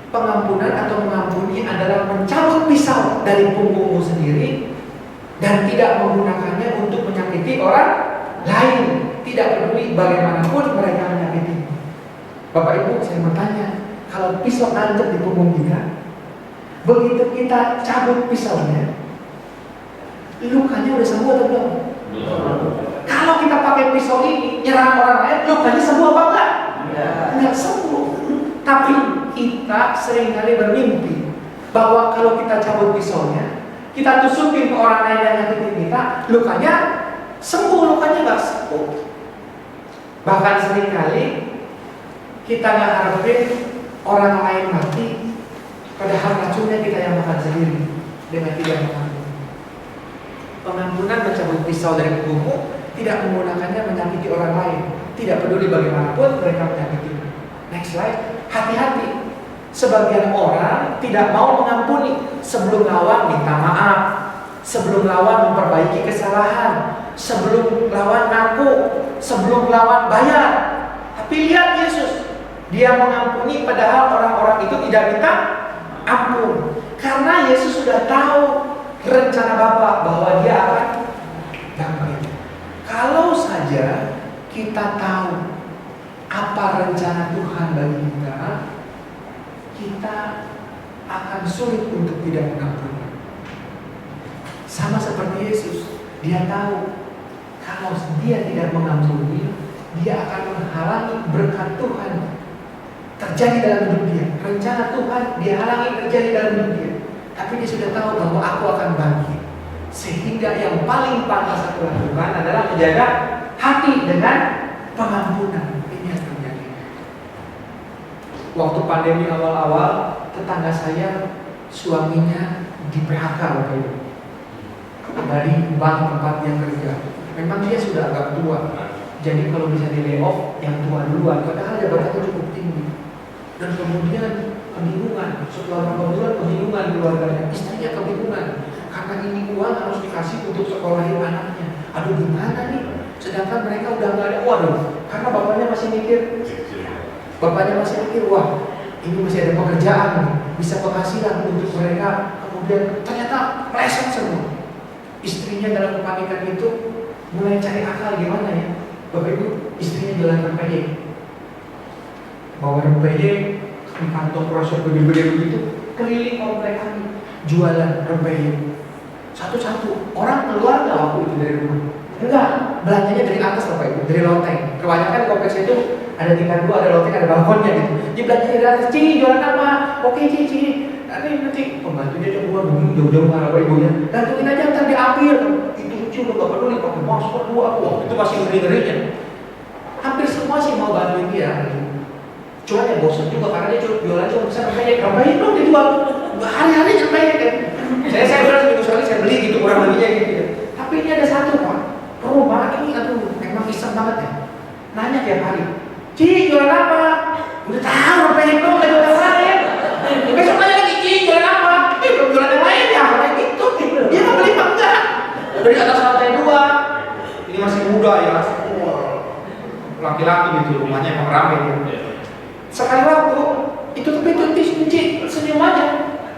Pengampunan atau mengampuni adalah mencabut pisau dari punggungmu sendiri dan tidak menggunakannya untuk menyakiti orang lain, tidak peduli bagaimanapun mereka menyakiti. Bapak Ibu, saya mau tanya, kalau pisau nancep di punggung kita, begitu kita cabut pisaunya, lukanya udah sembuh atau belum? Kalau kita pakai pisau ini nyerang orang lain, lukanya sembuh apa enggak? Enggak sembuh. Tapi kita seringkali bermimpi bahwa kalau kita cabut pisaunya, kita tusukin ke orang lain yang nyakitin kita, lukanya sembuh, lukanya nggak sembuh. Bahkan seringkali kita nggak harapin orang lain mati, padahal racunnya kita yang makan sendiri dengan tidak mengampuni. Pengampunan mencabut pisau dari punggungmu, tidak menggunakannya menyakiti orang lain, tidak peduli bagaimanapun mereka menyakiti. Next slide. Hati-hati. Sebagian orang tidak mau mengampuni. Sebelum lawan minta maaf, sebelum lawan memperbaiki kesalahan, sebelum lawan ngaku, sebelum lawan bayar. Tapi lihat Yesus, dia mengampuni padahal orang-orang itu tidak minta ampun. Karena Yesus sudah tahu rencana Bapa bahwa dia akan bangkit. Kalau saja kita tahu apa rencana Tuhan bagi kita, kita akan sulit untuk tidak mengampuni. Sama seperti Yesus, dia tahu kalau dia tidak mengampuni, dia akan menghalangi berkat Tuhan terjadi dalam hidup dia. Rencana Tuhan dia halangi terjadi dalam hidup dia. Tapi dia sudah tahu bahwa aku akan bangkit. Sehingga yang paling pantas aku lakukan adalah menjaga hati dengan pengampunan. Waktu pandemi awal-awal, tetangga saya suaminya di PHK Bapak Ibu. dari bank tempat dia kerja. Memang dia sudah agak tua, jadi kalau bisa di layoff yang tua duluan, padahal jabatannya cukup tinggi. Dan kemudian kebingungan, setelah beberapa bulan kebingungan keluarganya, istrinya kebingungan karena ini uang harus dikasih untuk sekolahin anaknya. Aduh gimana nih? Sedangkan mereka udah nggak ada, waduh, karena bapaknya masih mikir, wah ini masih ada pekerjaan nih, bisa penghasilan untuk mereka. Kemudian ternyata meleset semua. Istrinya dalam kepanikan itu mulai cari akal gimana ya. Bapak Ibu, istrinya jualan rempeyek, bawa rempeyek di kantong krosok gede-gede begitu, keliling komplek kami jualan rempeyek satu-satu. Orang keluar nggak waktu itu dari rumah? Enggak, belanjanya dari atas Bapak Ibu, dari loteng. Kebanyakan kompleks itu ada tingkat 2, ada loteng, ada balkonnya gitu. Dia belanjanya dari atas. Ci, jualan apa? Oke Ci. Nanti pembantunya coba jauh-jauh marah Bapak Ibunya. Gantungin aja ntar diambil. Itu lucu loh, gak peduli pakai masker dua. Wah itu masih ngeri-ngerinya. Hampir semua sih mau bantuin dia. Cuma ya bosan juga karena dia jualan cuma bisa rempeyek dong dijual. Hari-hari rempeyek kan. Saya bilang seminggu sekali saya beli gitu kurang lebihnya gitu ya. Tapi ini ada satu Pak, perumahan ini aduh memang iseng banget ya. Nanya tiap hari, Ci jualan apa? Udah tahu rempeyek dong, gak jualan lain. Besok nanya lagi, Ci jualan apa? Belum jualan yang lain ya, kayak gitu. Dia mau beli apa enggak? Dari atas lantai 2. Ini masih muda ya, laki-laki gitu, rumahnya emang rame gitu. Sekali waktu itu tapi itu Ci senyum aja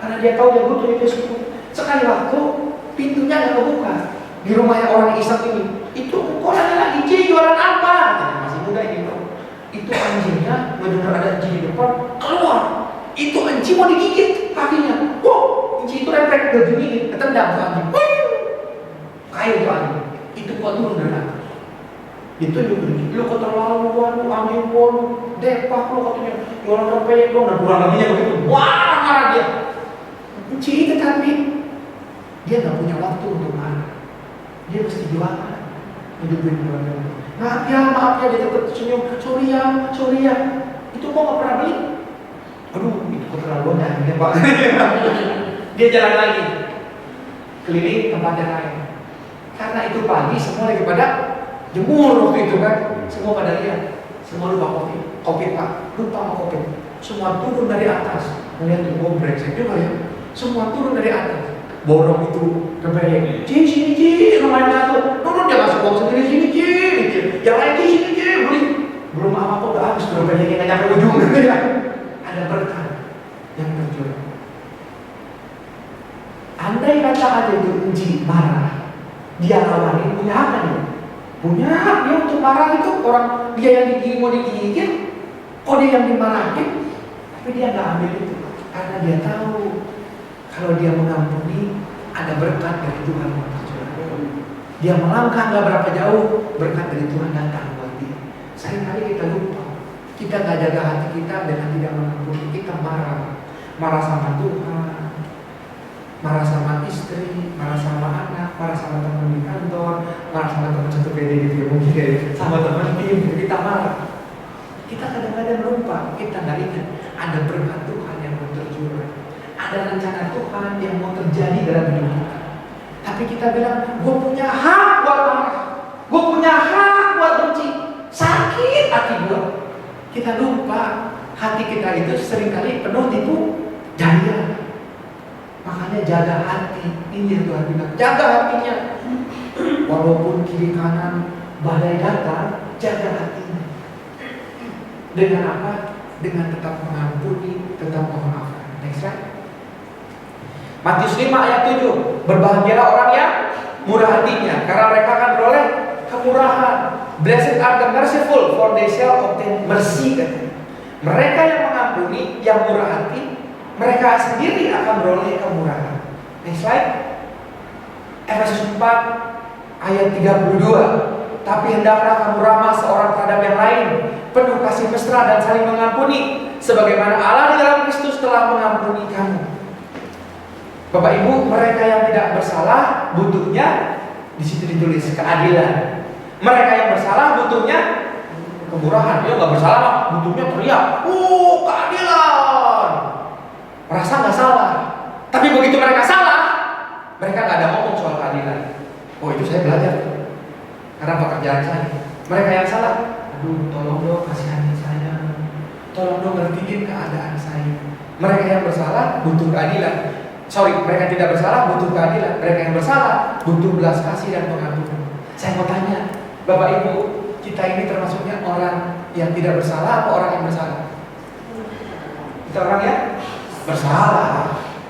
karena dia tahu dia butuh itu semua. Sekali waktu pintunya nggak kebuka di rumahnya orang iseng ini. Itu kok nanya lagi, Ci jualan apa? Masih muda ini bro. Itu anjingnya benar ada anjing di depan keluar. Itu anjing mau digigit kakinya. Wow, anjing itu refleks digigit, ketendang tuh anjing. Kayu tuh anjing. Itu kok turun dari atas. Itu lu keterlaluan, lu anjing lu depak lu katanya jualan rempeyek dong dan kurang lebihnya begitu. Wah, marah dia. Ci tetapi dia nggak punya waktu untuk marah. Dia mesti jualan, hidupin keluarganya. Maaf ya, dia tetap senyum. Sorry ya. Itu kok nggak pernah beli? Aduh, itu keterlaluan ya, Pak. Dia jalan lagi, keliling tempat yang lain. Karena itu pagi semua lagi pada jemur waktu itu kan, semua pada lihat. Semua lupa kopi Pak, lupa sama kopi. Semua turun dari atas, melihat tuh brengsek juga ya. Semua turun dari atas, borong itu rempeyek. Ci, rumahnya tuh, turun dia masuk box sendiri sini Ci. Yang lain sini Ci, beli. Belum apa-apa udah habis rempeyeknya nggak nyampe ujung. Ada berkah yang tercurah. Andai kata ada itu Ci marah, dia lawanin punya hak kan? Punya hak dia untuk marah itu. Orang dia yang digigit mau digigit, kok dia yang dimarahin? Tapi dia nggak ambil itu karena dia tahu kalau dia mengampuni ada berkat dari Tuhan yang tercurah. Dia melangkah nggak berapa jauh, berkat dari Tuhan datang buat dia. Seringkali kita lupa, kita nggak jaga hati kita dengan tidak mengampuni. Kita marah sama Tuhan, marah sama istri, marah sama anak, marah sama teman di kantor, marah sama teman satu PD gitu ya mungkin ya, sama teman tim, kita marah. Kita kadang-kadang lupa, kita nggak ingat ada berkat Tuhan yang mau tercurah, ada rencana Tuhan yang mau terjadi dalam hidup kita. Tapi kita bilang, gue punya hak buat marah, gue punya hak buat benci, sakit hati gue. Kita lupa hati kita itu seringkali penuh tipu daya. Makanya jaga hati, ini yang Tuhan bilang, jaga hatinya. Walaupun kiri kanan badai datang, jaga hatinya. Dengan apa? Dengan tetap mengampuni, tetap memaafkan. Next slide. Matius 5 ayat 7. Berbahagialah orang yang murah hatinya, karena mereka akan beroleh kemurahan. Blessed are the merciful, for they shall obtain mercy. Mereka yang mengampuni, yang murah hati, mereka sendiri akan beroleh kemurahan. Next slide. Efesus 4 ayat 32. Tapi hendaklah kamu ramah seorang terhadap yang lain, penuh kasih mesra dan saling mengampuni, sebagaimana Allah di dalam Kristus telah mengampuni kamu. Bapak Ibu, mereka yang tidak bersalah butuhnya, di situ ditulis keadilan. Mereka yang bersalah butuhnya kemurahan. Dia nggak bersalah, butuhnya teriak, keadilan. Merasa nggak salah. Tapi begitu mereka salah, mereka nggak ada ngomong soal keadilan. Oh itu saya belajar karena pekerjaan saya. Mereka yang salah, aduh tolong dong kasihani saya, tolong dong ngertiin keadaan saya. Mereka yang bersalah butuh keadilan. Mereka tidak bersalah butuh keadilan. Mereka yang bersalah butuh belas kasih dan pengampunan. Saya mau tanya, Bapak Ibu, kita ini termasuknya orang yang tidak bersalah apa orang yang bersalah? Kita orang yang bersalah.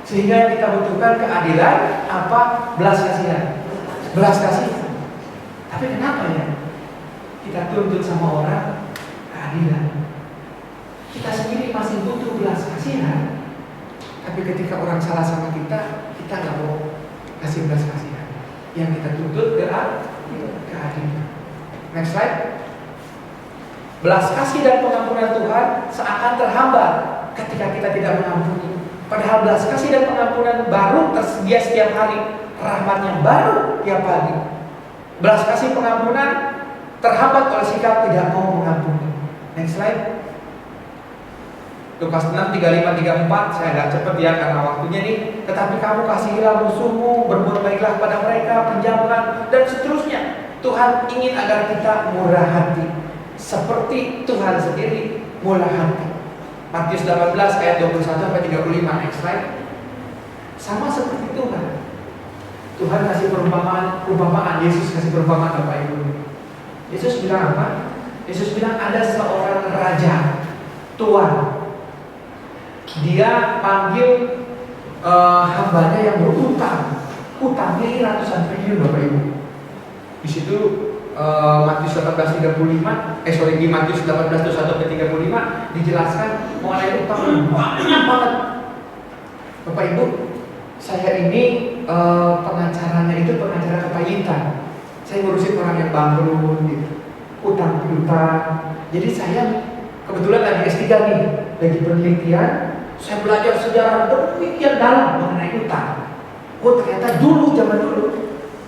Sehingga yang kita butuhkan keadilan apa? Belas kasihan. Belas kasihan. Tapi kenapa ya kita tuntut sama orang keadilan? Kita sendiri masih butuh belas kasihan. Tapi ketika orang salah sama kita, kita nggak mau kasih belas kasihan. Yang kita tuntut keadilan. Next slide. Belas kasih dan pengampunan Tuhan seakan terhambat ketika kita tidak mengampuni. Padahal belas kasih dan pengampunan baru tersedia setiap hari. Rahmatnya baru tiap pagi. Belas kasih pengampunan terhambat oleh sikap tidak mau mengampuni. Next slide. Lukas 6, 35, 34. Saya agak cepat ya karena waktunya nih. Tetapi kamu kasihilah musuhmu, berbuat baiklah pada mereka, pinjamkan, dan seterusnya. Tuhan ingin agar kita murah hati seperti Tuhan sendiri murah hati. Matius 18 ayat 21 sampai 35. Next slide. Sama seperti Tuhan. Tuhan kasih perumpamaan. Yesus kasih perumpamaan Bapak Ibu. Yesus bilang apa? Yesus bilang ada seorang raja, tuan. Dia panggil hambanya yang berutang. Utangnya ini ratusan triliun Bapak Ibu. Di situ Matius 18:35, di Matius 18:21-35 dijelaskan mengenai utang banyak banget. Bapak Ibu, saya ini pengacaranya itu pengacara kepahitan. Saya ngurusin orang yang bangkrut, gitu, utang piutang. Jadi saya kebetulan lagi S3 nih, lagi penelitian. Saya belajar sejarah demikian dalam mengenai utang. Oh ternyata zaman dulu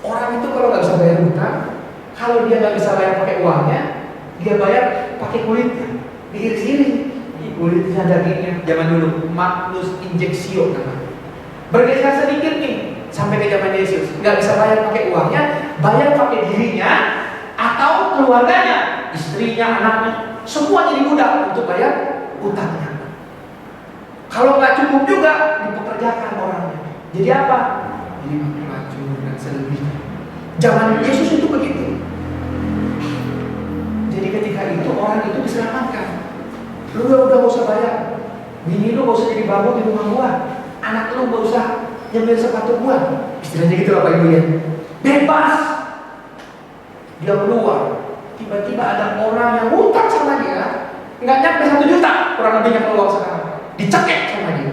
orang itu kalau nggak bisa bayar utang, kalau dia nggak bisa bayar pakai uangnya, dia bayar pakai kulitnya, diiris-iris. Kulitnya dagingnya. Zaman dulu Magnus Injectio namanya. Bergeser sedikit nih sampai ke zaman Yesus. Nggak bisa bayar pakai uangnya, bayar pakai dirinya atau keluarganya, istrinya, anaknya, semua jadi budak untuk bayar utangnya. Kalau nggak cukup juga dipekerjakan orangnya. Jadi apa? Jadi pelacur dan selebihnya. Zaman Yesus itu begitu. Jadi ketika itu orang itu diselamatkan. Lu udah gak usah bayar. Bini lu gak usah jadi bangun di rumah gua. Anak lu gak usah nyemil sepatu gua. Istilahnya gitu Bapak Ibu ya. Bebas. Dia keluar. Tiba-tiba ada orang yang hutang sama dia. Nggak nyampe 1 juta. Kurang lebihnya keluar sekarang. Dicekek sama dia.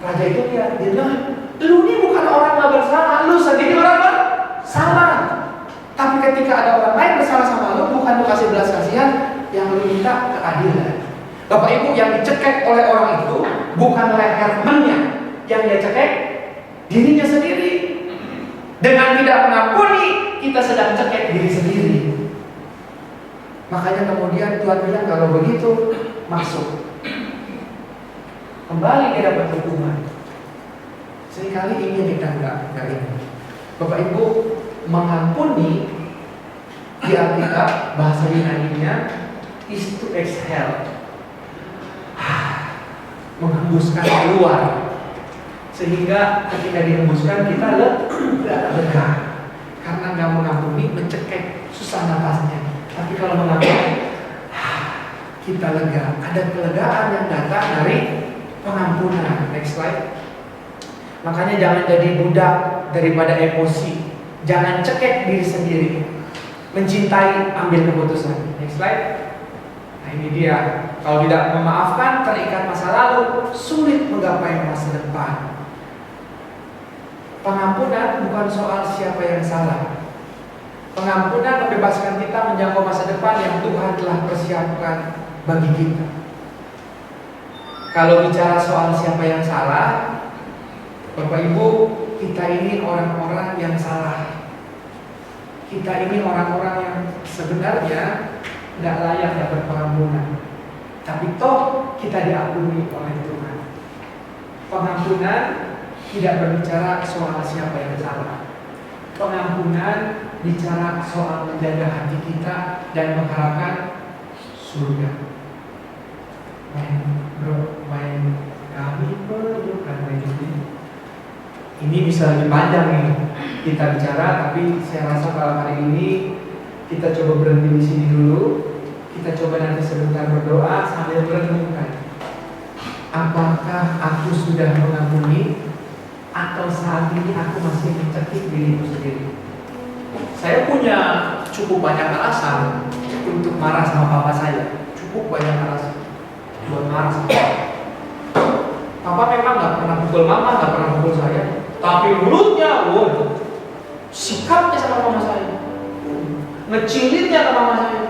Raja itu dia bilang, lu ini bukan orang yang bersalah, lu sendiri orang bersalah. Tapi ketika ada orang lain bersalah sama lu, bukan lu kasih belas kasihan, yang lu minta keadilan. Bapak Ibu, yang dicekek oleh orang itu bukan leher temannya, yang dia cekek dirinya sendiri. Dengan tidak mengampuni, kita sedang cekek diri sendiri. Makanya kemudian Tuhan bilang kalau begitu masuk. Kembali dia dapat hukuman. Seringkali ini yang kita enggak ini. Bapak Ibu, mengampuni di Alkitab bahasa Yunaninya is to exhale, menghembuskan keluar. Sehingga ketika dihembuskan kita lega. Karena nggak mengampuni, mencekek, susah nafasnya. Tapi kalau mengampuni, kita lega. Ada kelegaan yang datang dari pengampunan. Next slide. Makanya jangan jadi budak daripada emosi. Jangan cekek diri sendiri. Mencintai, ambil keputusan. Next slide. Nah ini dia. Kalau tidak memaafkan, terikat masa lalu, sulit menggapai masa depan. Pengampunan bukan soal siapa yang salah. Pengampunan membebaskan kita menjangkau masa depan yang Tuhan telah persiapkan bagi kita. Kalau bicara soal siapa yang salah, Bapak Ibu, kita ini orang-orang yang salah. Kita ini orang-orang yang sebenarnya nggak layak dapat pengampunan. Tapi toh kita diampuni oleh Tuhan. Pengampunan tidak berbicara soal siapa yang salah, pengampunan bicara soal menjaga hati kita dan mengharapkan surga. Main kami perlukan main ini bisa lebih panjang nih kita bicara, tapi saya rasa kalau hari ini kita coba berhenti di sini dulu. Kita coba nanti sebentar berdoa sambil merenungkan, apakah aku sudah mengampuni atau saat ini aku masih mencekik diriku sendiri. Saya punya cukup banyak alasan untuk marah sama papa saya, cukup banyak alasan buat marah sama papa. Papa memang nggak pernah pukul mama, nggak pernah pukul saya, tapi mulutnya, sikapnya sama mama saya, ngecilinnya ke mama saya.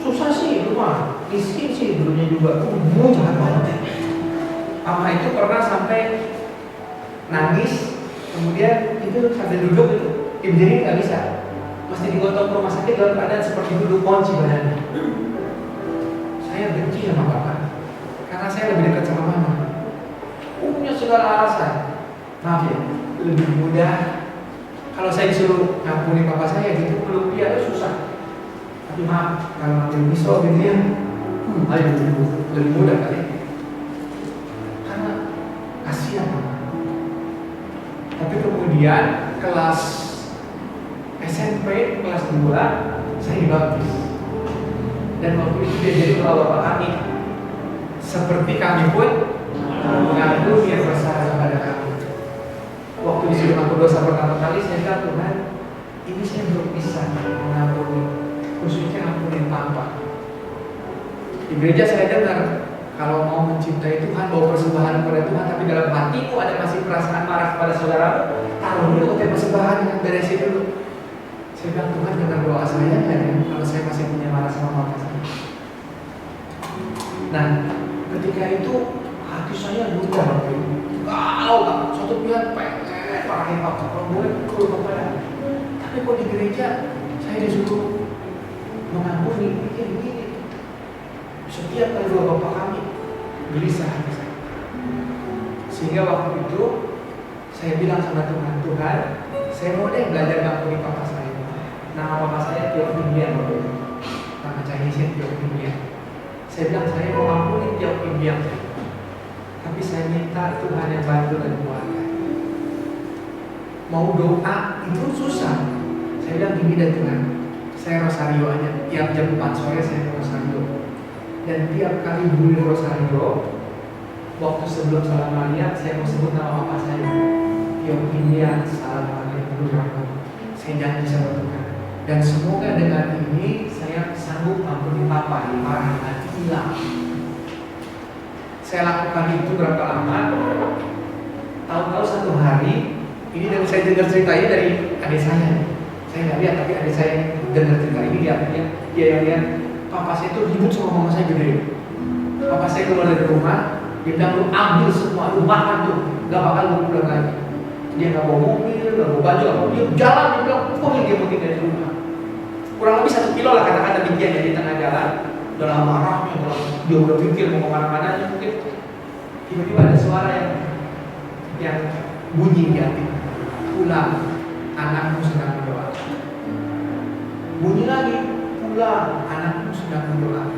Susah sih rumah, miskin sih dulunya juga, jahat banget. Mama itu pernah sampai nangis, kemudian itu sambil duduk itu, berdiri nggak bisa, mesti digotong ke rumah sakit dalam keadaan seperti duduk kunci badannya. Saya benci sama papa, karena saya lebih dekat sama mama. Punya segala alasan. Maaf ya, lebih mudah kalau saya disuruh ngampuni papa saya gitu, belum dia susah. Tapi maaf, kalau ambil pisau gitu ya, ayo lebih mudah kali. Karena kasihan mama. Tapi kemudian kelas SMP, kelas 2, saya dibaptis. Dan waktu itu dia jadi kepala bapak kami. Seperti kami pun mengaku dia bersalah kepada kami. Waktu disuruh ngaku dosa pertama kali, saya bilang, Tuhan, ini saya belum bisa mengampuni, khususnya ampunin papa. Di gereja saya dengar, kalau mau mencintai Tuhan, bawa persembahan kepada Tuhan, tapi dalam hatimu ada masih perasaan marah kepada saudara, taruh dulu kotak persembahan yang beresin dulu. Saya bilang, Tuhan dengar doa saya kan, kalau saya masih punya marah sama papa saya. Nah, ketika itu hati saya luka waktu itu. Kalau suatu pihak pengen parahin papa, kalau boleh pukul papa. Tapi kok di gereja saya disuruh mengampuni begini. Setiap kali doa bapak kami gelisah hati saya. Sehingga waktu itu saya bilang sama Tuhan, Tuhan, saya mau deh belajar mengampuni papa saya. Nama papa saya Tio Indian waktu itu. Nama Chinese Tio Indian. Saya bilang saya mau ampuni Tio Indian. Tapi saya minta Tuhan yang bantu dan kuatkan. Mau doa itu susah. Saya bilang gini dan Tuhan, saya rosario aja. Tiap jam 4 sore saya rosario. Dan tiap kali bunyi rosario, waktu sebelum salam Maria, saya mau sebut nama papa saya. Tio Indian, salam Maria, saya janji sama Tuhan. Dan semoga dengan ini saya sanggup ampuni papa yang marah hati hilang. Saya lakukan itu berapa lama? Tahu-tahu satu hari ini, dan saya dengar ceritanya dari adik saya. Saya nggak lihat, tapi adik saya dengar cerita ini. Dia yang lihat papa saya itu ribut sama mama saya gede. Papa saya keluar dari rumah, dia bilang, lu ambil semua, lu makan tuh, nggak bakal lu pulang lagi. Dia nggak bawa mobil, nggak bawa baju, dia jalan, dia bilang, kok yang dia mau tinggal di rumah. Kurang lebih 1 kilo lah kata-kata demikian ya, di tengah jalan. Dalam marahnya, dia udah pikir mau kemana-mana, mungkin tiba-tiba ada suara yang bunyi di hati. Pulang, anakmu sedang berdoa. Bunyi lagi, pulang, anakmu sedang berdoa.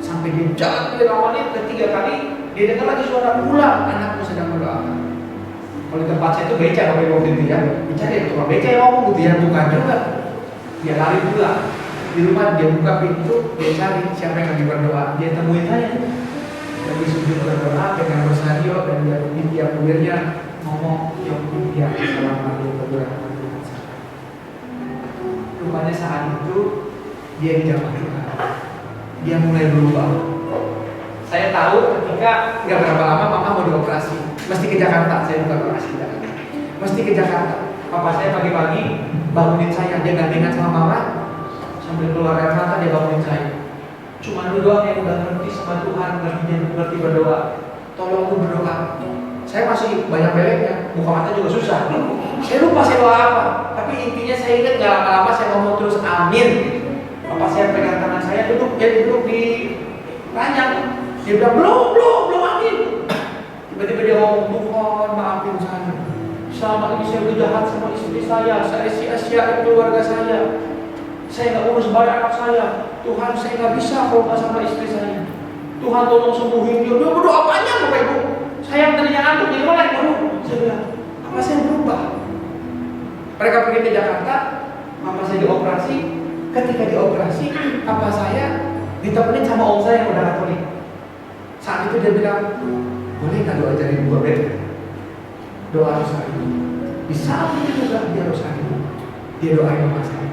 Sampai dia jalan ke menit, ketiga kali dia dengar lagi suara, pulang, anakmu sedang berdoa. Kalau di tempat saya itu beca, kalau waktu itu ya, dicari tukang beca yang ngomong gitu ya, bukan juga. Dia lari pulang. Di rumah dia buka pintu, dia cari siapa yang lagi berdoa. Dia temuin saya lagi sujud berdoa, pegang rosario, dan dia di tiap bulannya ngomong yang dia selama dia berdoa. Rupanya saat itu dia dijamah Tuhan. Dia mulai berubah. Saya tahu ketika nggak berapa lama mama mau dioperasi, mesti ke Jakarta. Saya bukan operasi Jakarta, mesti ke Jakarta. Papa saya pagi-pagi bangunin saya, dia gandengan sama mama. Sambil keluar air mata dia bangunin saya. Cuma lu doang yang udah ngerti sama Tuhan, ngerti berdoa. Tolong lu berdoa. Saya masih banyak beleknya, buka mata juga susah. Saya lupa saya doa apa. Tapi intinya saya ingat gak lama-lama saya ngomong terus amin. Papa saya pegang tangan saya, dia duduk di ranjang. Dia bilang belum amin. Tiba-tiba dia ngomong, Tuhan maafin saya. selama ini saya udah jahat sama istri saya sia-siain keluarga saya nggak urus bayar anak saya. Tuhan, saya nggak bisa kalau nggak sama istri saya. Tuhan tolong sembuhin dia. Dia berdoa banyak Bapak Ibu. Saya yang tadinya ngantuk jadi melek baru. Saya bilang, apa saya berubah? Mereka pergi ke Jakarta, mama saya dioperasi. Ketika dioperasi, papa saya ditemenin sama om saya yang udah Katolik. Saat itu dia bilang, boleh nggak doa ajarin gua doa rosari. Di saat itu juga dia rosari. Dia doain mama saya.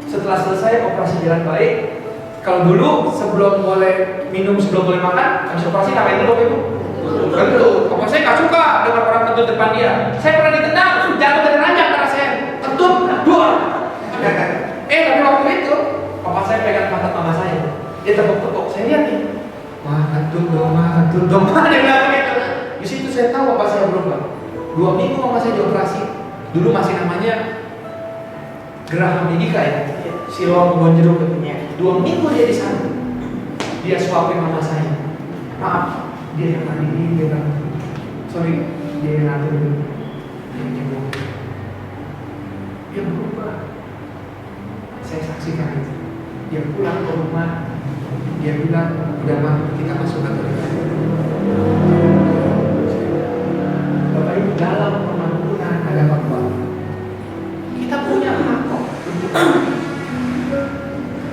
Setelah selesai operasi jalan baik. Kalau dulu sebelum boleh minum, sebelum boleh makan, habis operasi ngapain dulu Ibu? Betul. Papa saya nggak suka dengan orang kentut depan dia. Saya pernah ditendang, jatuh dari ranjang karena saya kentut dua. Tapi waktu itu papa saya pegang mata mama saya. Dia tepuk-tepuk. Saya lihat nih, kentut dong. Dia bilang begitu. Di situ saya tahu papa saya berubah. 2 minggu mama saya dioperasi. Dulu masih namanya Geraham Medika ya. Siloam Kebon Jeruk katanya. 2 minggu dia di sana. Dia suapin mama saya. Maaf, dia yang tadi ini dia bilang, sorry, dia yang ngatur dulu. Dia berubah. Saya saksikan itu. Dia pulang ke rumah. Dia bilang, udah mah kita masuk kantor. Bapak Ibu, dalam pengampunan ada apa? Kita punya hak kok untuk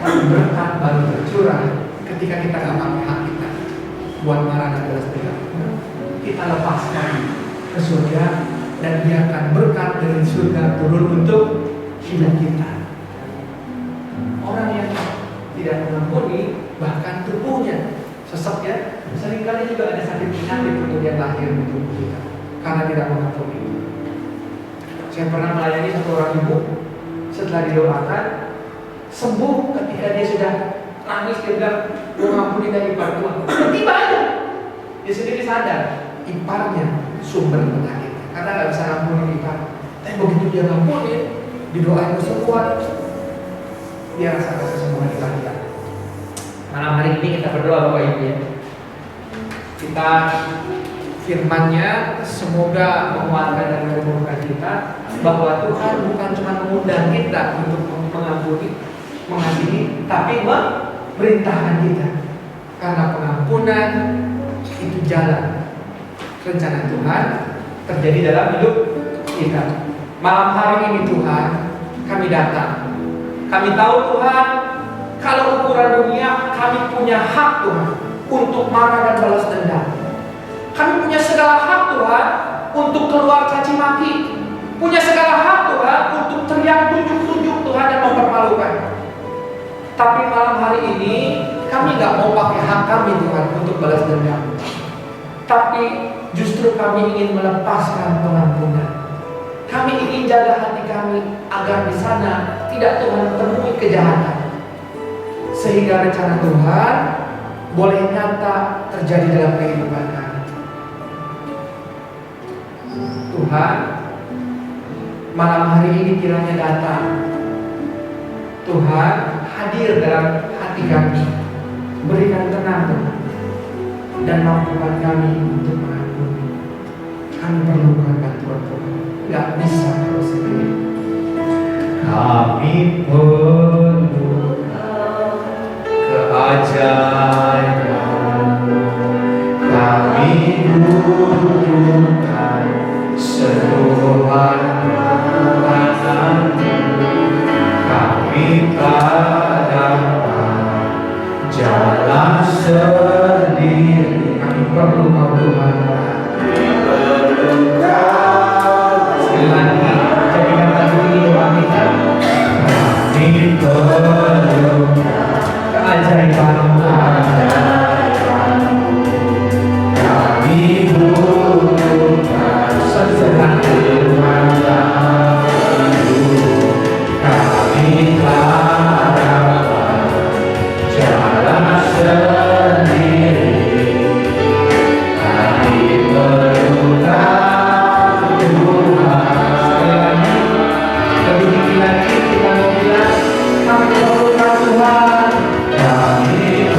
berkat baru tercurah ketika kita nggak pakai hak kita buat marah dan balas dendam. Kita lepaskan ke surga dan biarkan berkat dari surga turun untuk hidup kita. Orang yang tidak mengampuni bahkan tubuhnya sesek ya, seringkali juga ada sakit penyakit untuk yang lahir di tubuh kita karena tidak mengampuni. Saya pernah melayani satu orang ibu, setelah didoakan sembuh. Ketika dia sudah nangis, dia bilang, gue ngampuni dari ipar tua. Tiba aja dia sendiri sadar iparnya sumber penyakit karena nggak bisa ngampuni ipar. Tapi begitu dia ngampuni, didoain kesembuhan, dia rasakan kesembuhan ipar. Malam hari ini kita berdoa Bapak Ibu ya. Kita firman-Nya semoga menguatkan dan menumbuhkan kita bahwa Tuhan bukan cuma mengundang kita untuk mengampuni, mengasihi, tapi memerintahkan kita. Karena pengampunan itu jalan rencana Tuhan terjadi dalam hidup kita. Malam hari ini Tuhan, kami datang. Kami tahu Tuhan, kalau ukuran dunia kami punya hak Tuhan untuk marah dan balas dendam. Kami punya segala hak Tuhan untuk keluar caci maki, punya segala hak Tuhan untuk teriak tunjuk-tunjuk Tuhan dan mempermalukan. Tapi malam hari ini kami nggak mau pakai hak kami Tuhan untuk balas dendam. Tapi justru kami ingin melepaskan pengampunan. Kami ingin jaga hati kami agar di sana tidak Tuhan temui kejahatan, sehingga rencana Tuhan boleh nyata terjadi dalam kehidupan kami. Tuhan, malam hari ini kiranya datang. Tuhan hadir dalam hati kami, berikan tenang Tuhan, dan mampukan kami untuk mengampuni. Kami perlukan bantuan Tuhan, gak bisa terus sendiri. Kami perlu keajaiban, kami butuhkan sentuhan Tuhan. Kami tak dapat jalan sendiri. Kami perlu Kau Tuhan. Kami perlu Kau. Sekali lagi, jadikan lagu ini doa kita. Kami perlu keajaiban Tuhan. Kami butuhkan sentuhan Tuhan. Kami tak dapat jalan sendiri. Kami perlukan Tuhan. Sekali lagi, lebih tinggi lagi kita mau bilang, kami perlukan Tuhan. Kami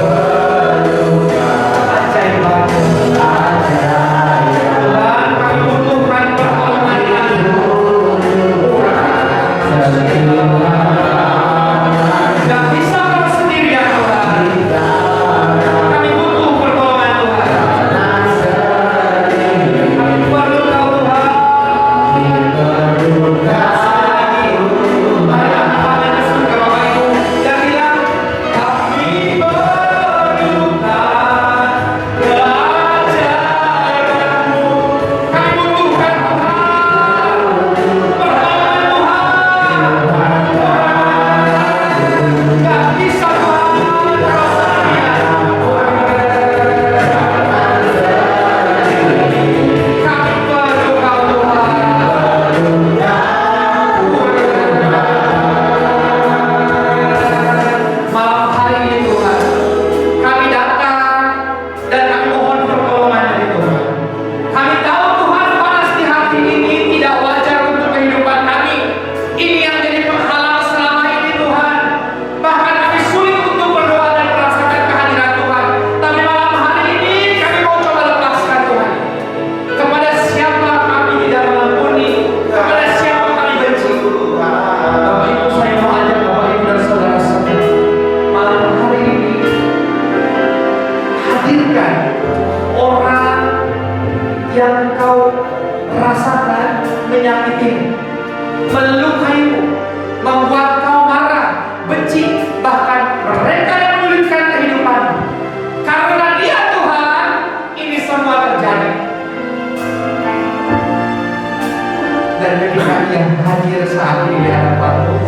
Dan ketika Dia hadir saat ini di hadapanmu,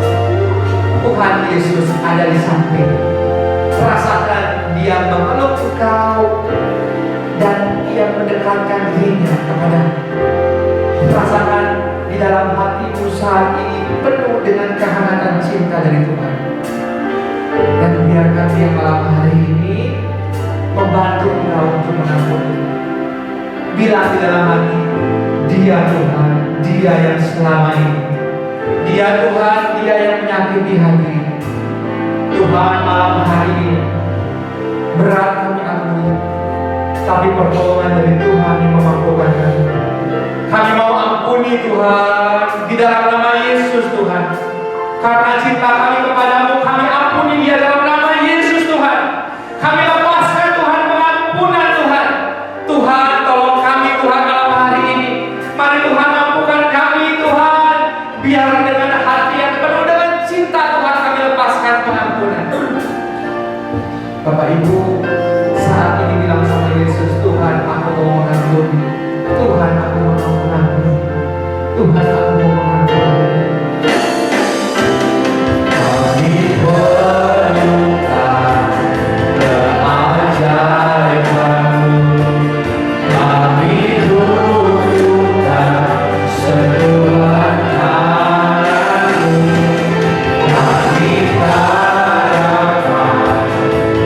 Tuhan Yesus ada di samping. Rasakan Dia memeluk engkau dan Dia mendekatkan dirinya kepadamu. Rasakan di dalam hatimu saat ini penuh dengan kehangatan cinta dari Tuhan. Dan biarkan Dia malam hari ini membantu engkau untuk mengampuni. Bilang di dalam hati, Dia Tuhan, Dia yang selama ini, Dia Tuhan, Dia yang menyakiti hati. Tuhan, malam hari ini berat kami akui, tapi pertolongan dari Tuhan yang memampukan kami. Kami mau ampuni Tuhan di dalam nama Yesus Tuhan. Karena cinta kami kepadamu, kami ampuni Dia dalam nama Yesus Tuhan. Kami lepaskan Tuhan pengampunan Tuhan. Tuhan, tolong kami Tuhan malam hari ini. Mari Tuhan mampukan kami Tuhan. Biar dengan hati yang penuh dengan cinta Tuhan kami lepaskan pengampunan. Bapak Ibu, saat ini bilang sama Yesus, Tuhan aku mau mengampuni. Tuhan aku mau mengampuni. Tuhan aku mau mengampuni. Kami perlukan keajaiban-Mu. Kami butuhkan sentuhan tangan-Mu. Kami harapkan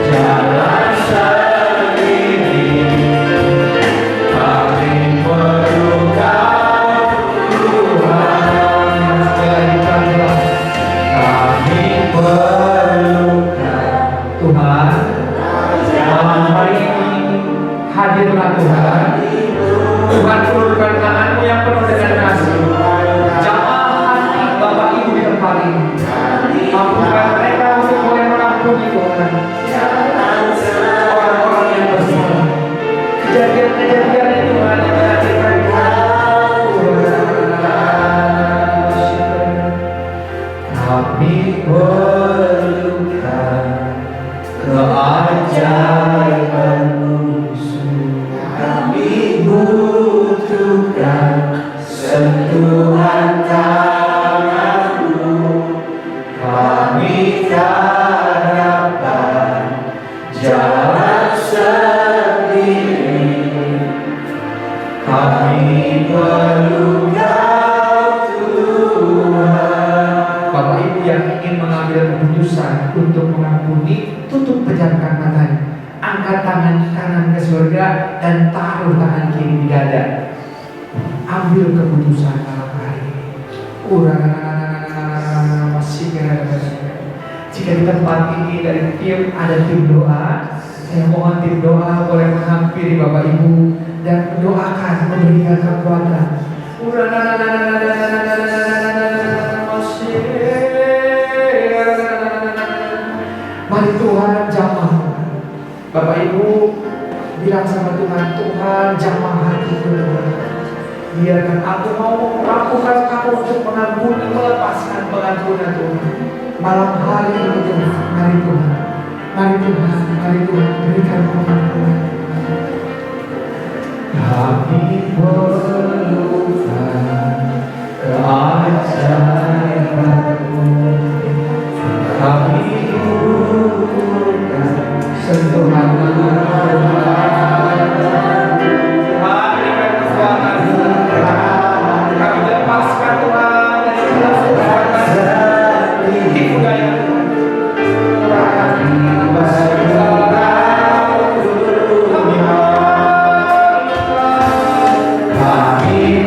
jalan sendiri. Kami perlukan Tuhan. Sekali lagi kami perlukan Tuhan. Malam hari ini hadirlah Tuhan. Tuhan turunkan tangan-Mu yang penuh dengan kasih. Jamah hati Bapak Ibu di tempat ini. Mampukan mereka untuk boleh mengampuni Tuhan orang-orang yang bersalah. Kejadian-kejadian itu Tuhan yang menghadirkan kami perlukan keajaiban-Mu. Kami butuhkan sentuhan tangan-Mu. Kami harapkan jalan sendiri. Kami perlu Kau Tuhan. Bapak Ibu yang ingin mengambil keputusan untuk mengampuni, tutup pejamkan matanya. Angkat tangan kanan ke surga dan taruh tangan kiri di dada. Ambil keputusan malam hari ini. Jika di tempat ini dari tim ada tim doa, saya mohon tim doa boleh menghampiri Bapak Ibu dan mendoakan, memberikan kekuatan. Mari Tuhan jamah. Bapak Ibu bilang sama Tuhan, Tuhan jamah hatiku Tuhan. Biarkan aku mau melakukan aku untuk mengampuni, melepaskan pengampunan Tuhan. Malam hari ini Tuhan, mari Tuhan, mari Tuhan, mari Tuhan, berikan pengampunan. Kami perlukan keajaiban-Mu. Kami butuhkan sentuhan Tuhan. Berikan kekuatan Tuhan. Kami lepaskan Tuhan dari segala kekuatan tipu daya Tuhan. Kami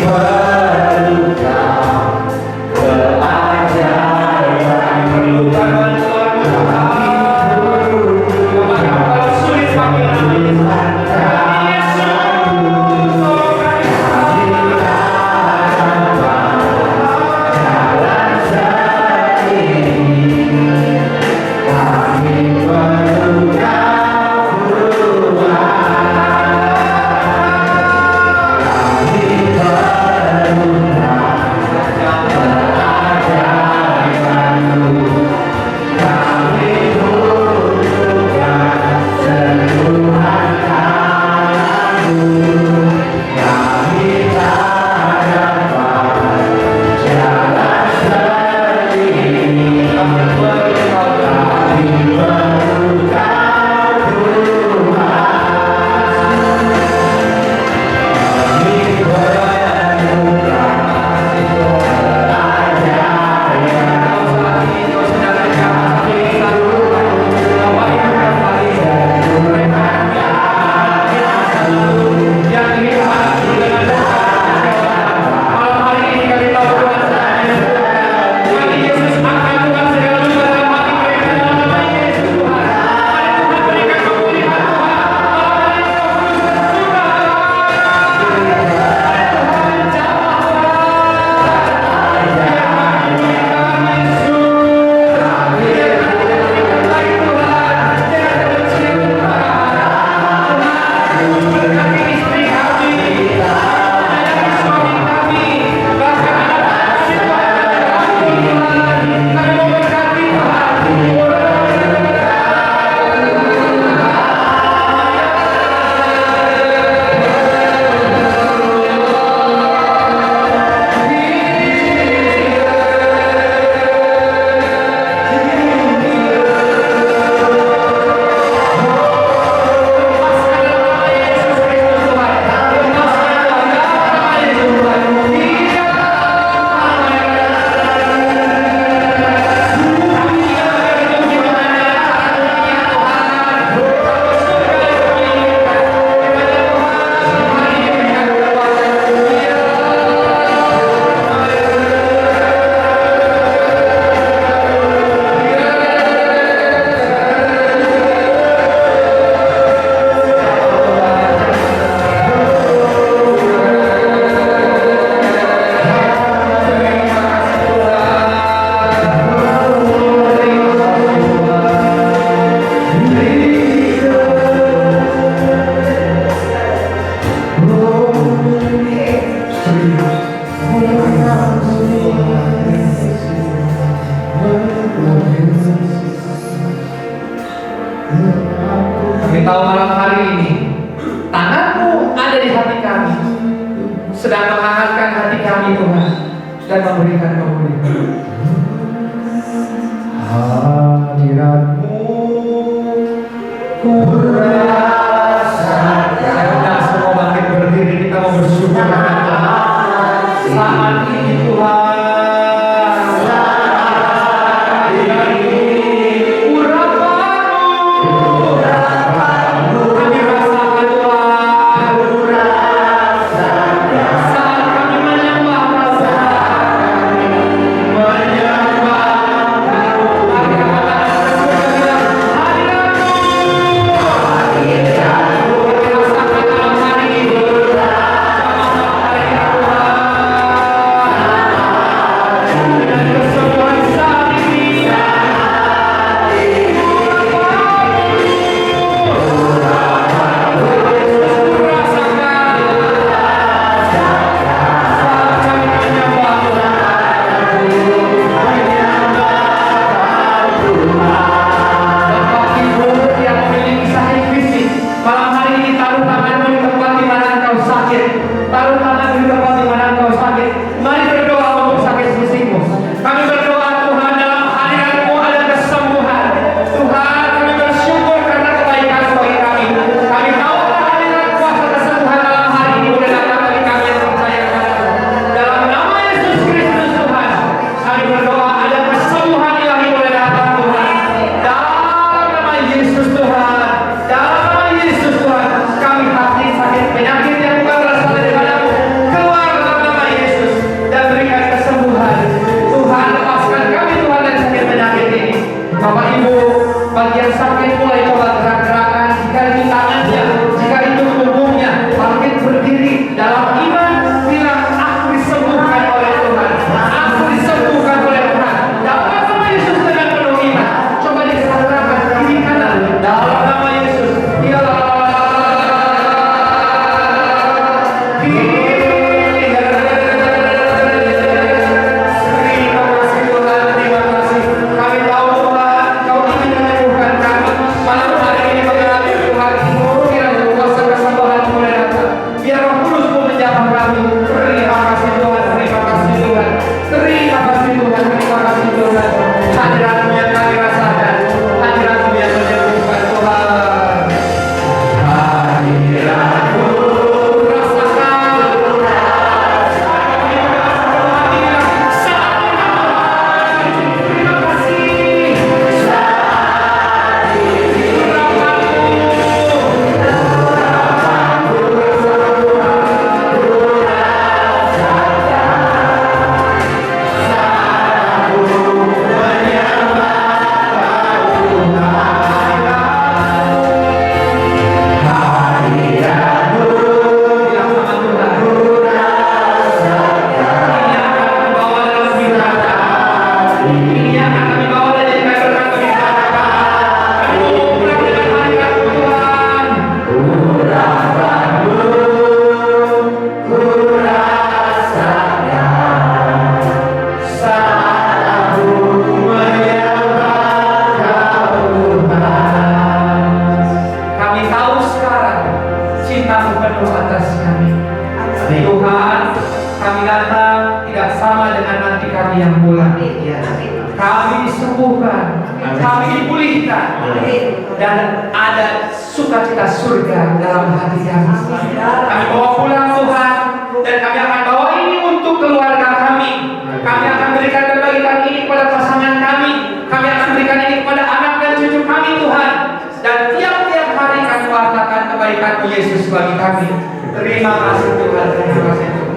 Kami tahu malam hari ini tangan-Mu ada di hati kami, sedang menghangatkan hati kami Tuhan, dan memberikan kemuliaan. Hadirat-Mu ku rasakan. Saya undang semua bangkit berdiri, kita mau bersyukur kepada Tuhan. Saat ini Tuhan, kami disembuhkan, kami dipulihkan, dan ada sukacita surga dalam hati kami. Kami bawa pulang Tuhan, dan kami akan bawa ini untuk keluarga kami. Kami akan berikan kebaikan ini kepada pasangan kami. Kami akan berikan ini kepada anak dan cucu kami Tuhan. Dan tiap-tiap hari kami wartakan kebaikan Yesus bagi kami. Terima kasih Tuhan, terima kasih Tuhan.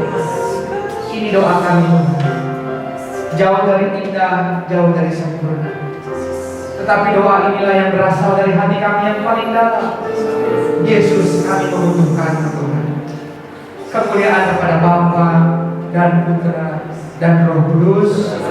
Ini doa kami. Jauh dari indah, jauh dari sempurna, tetapi doa inilah yang berasal dari hati kami yang paling dalam. Yesus, kami membutuhkan Tuhan. Kemuliaan kepada Bapa dan Putra dan Roh Kudus.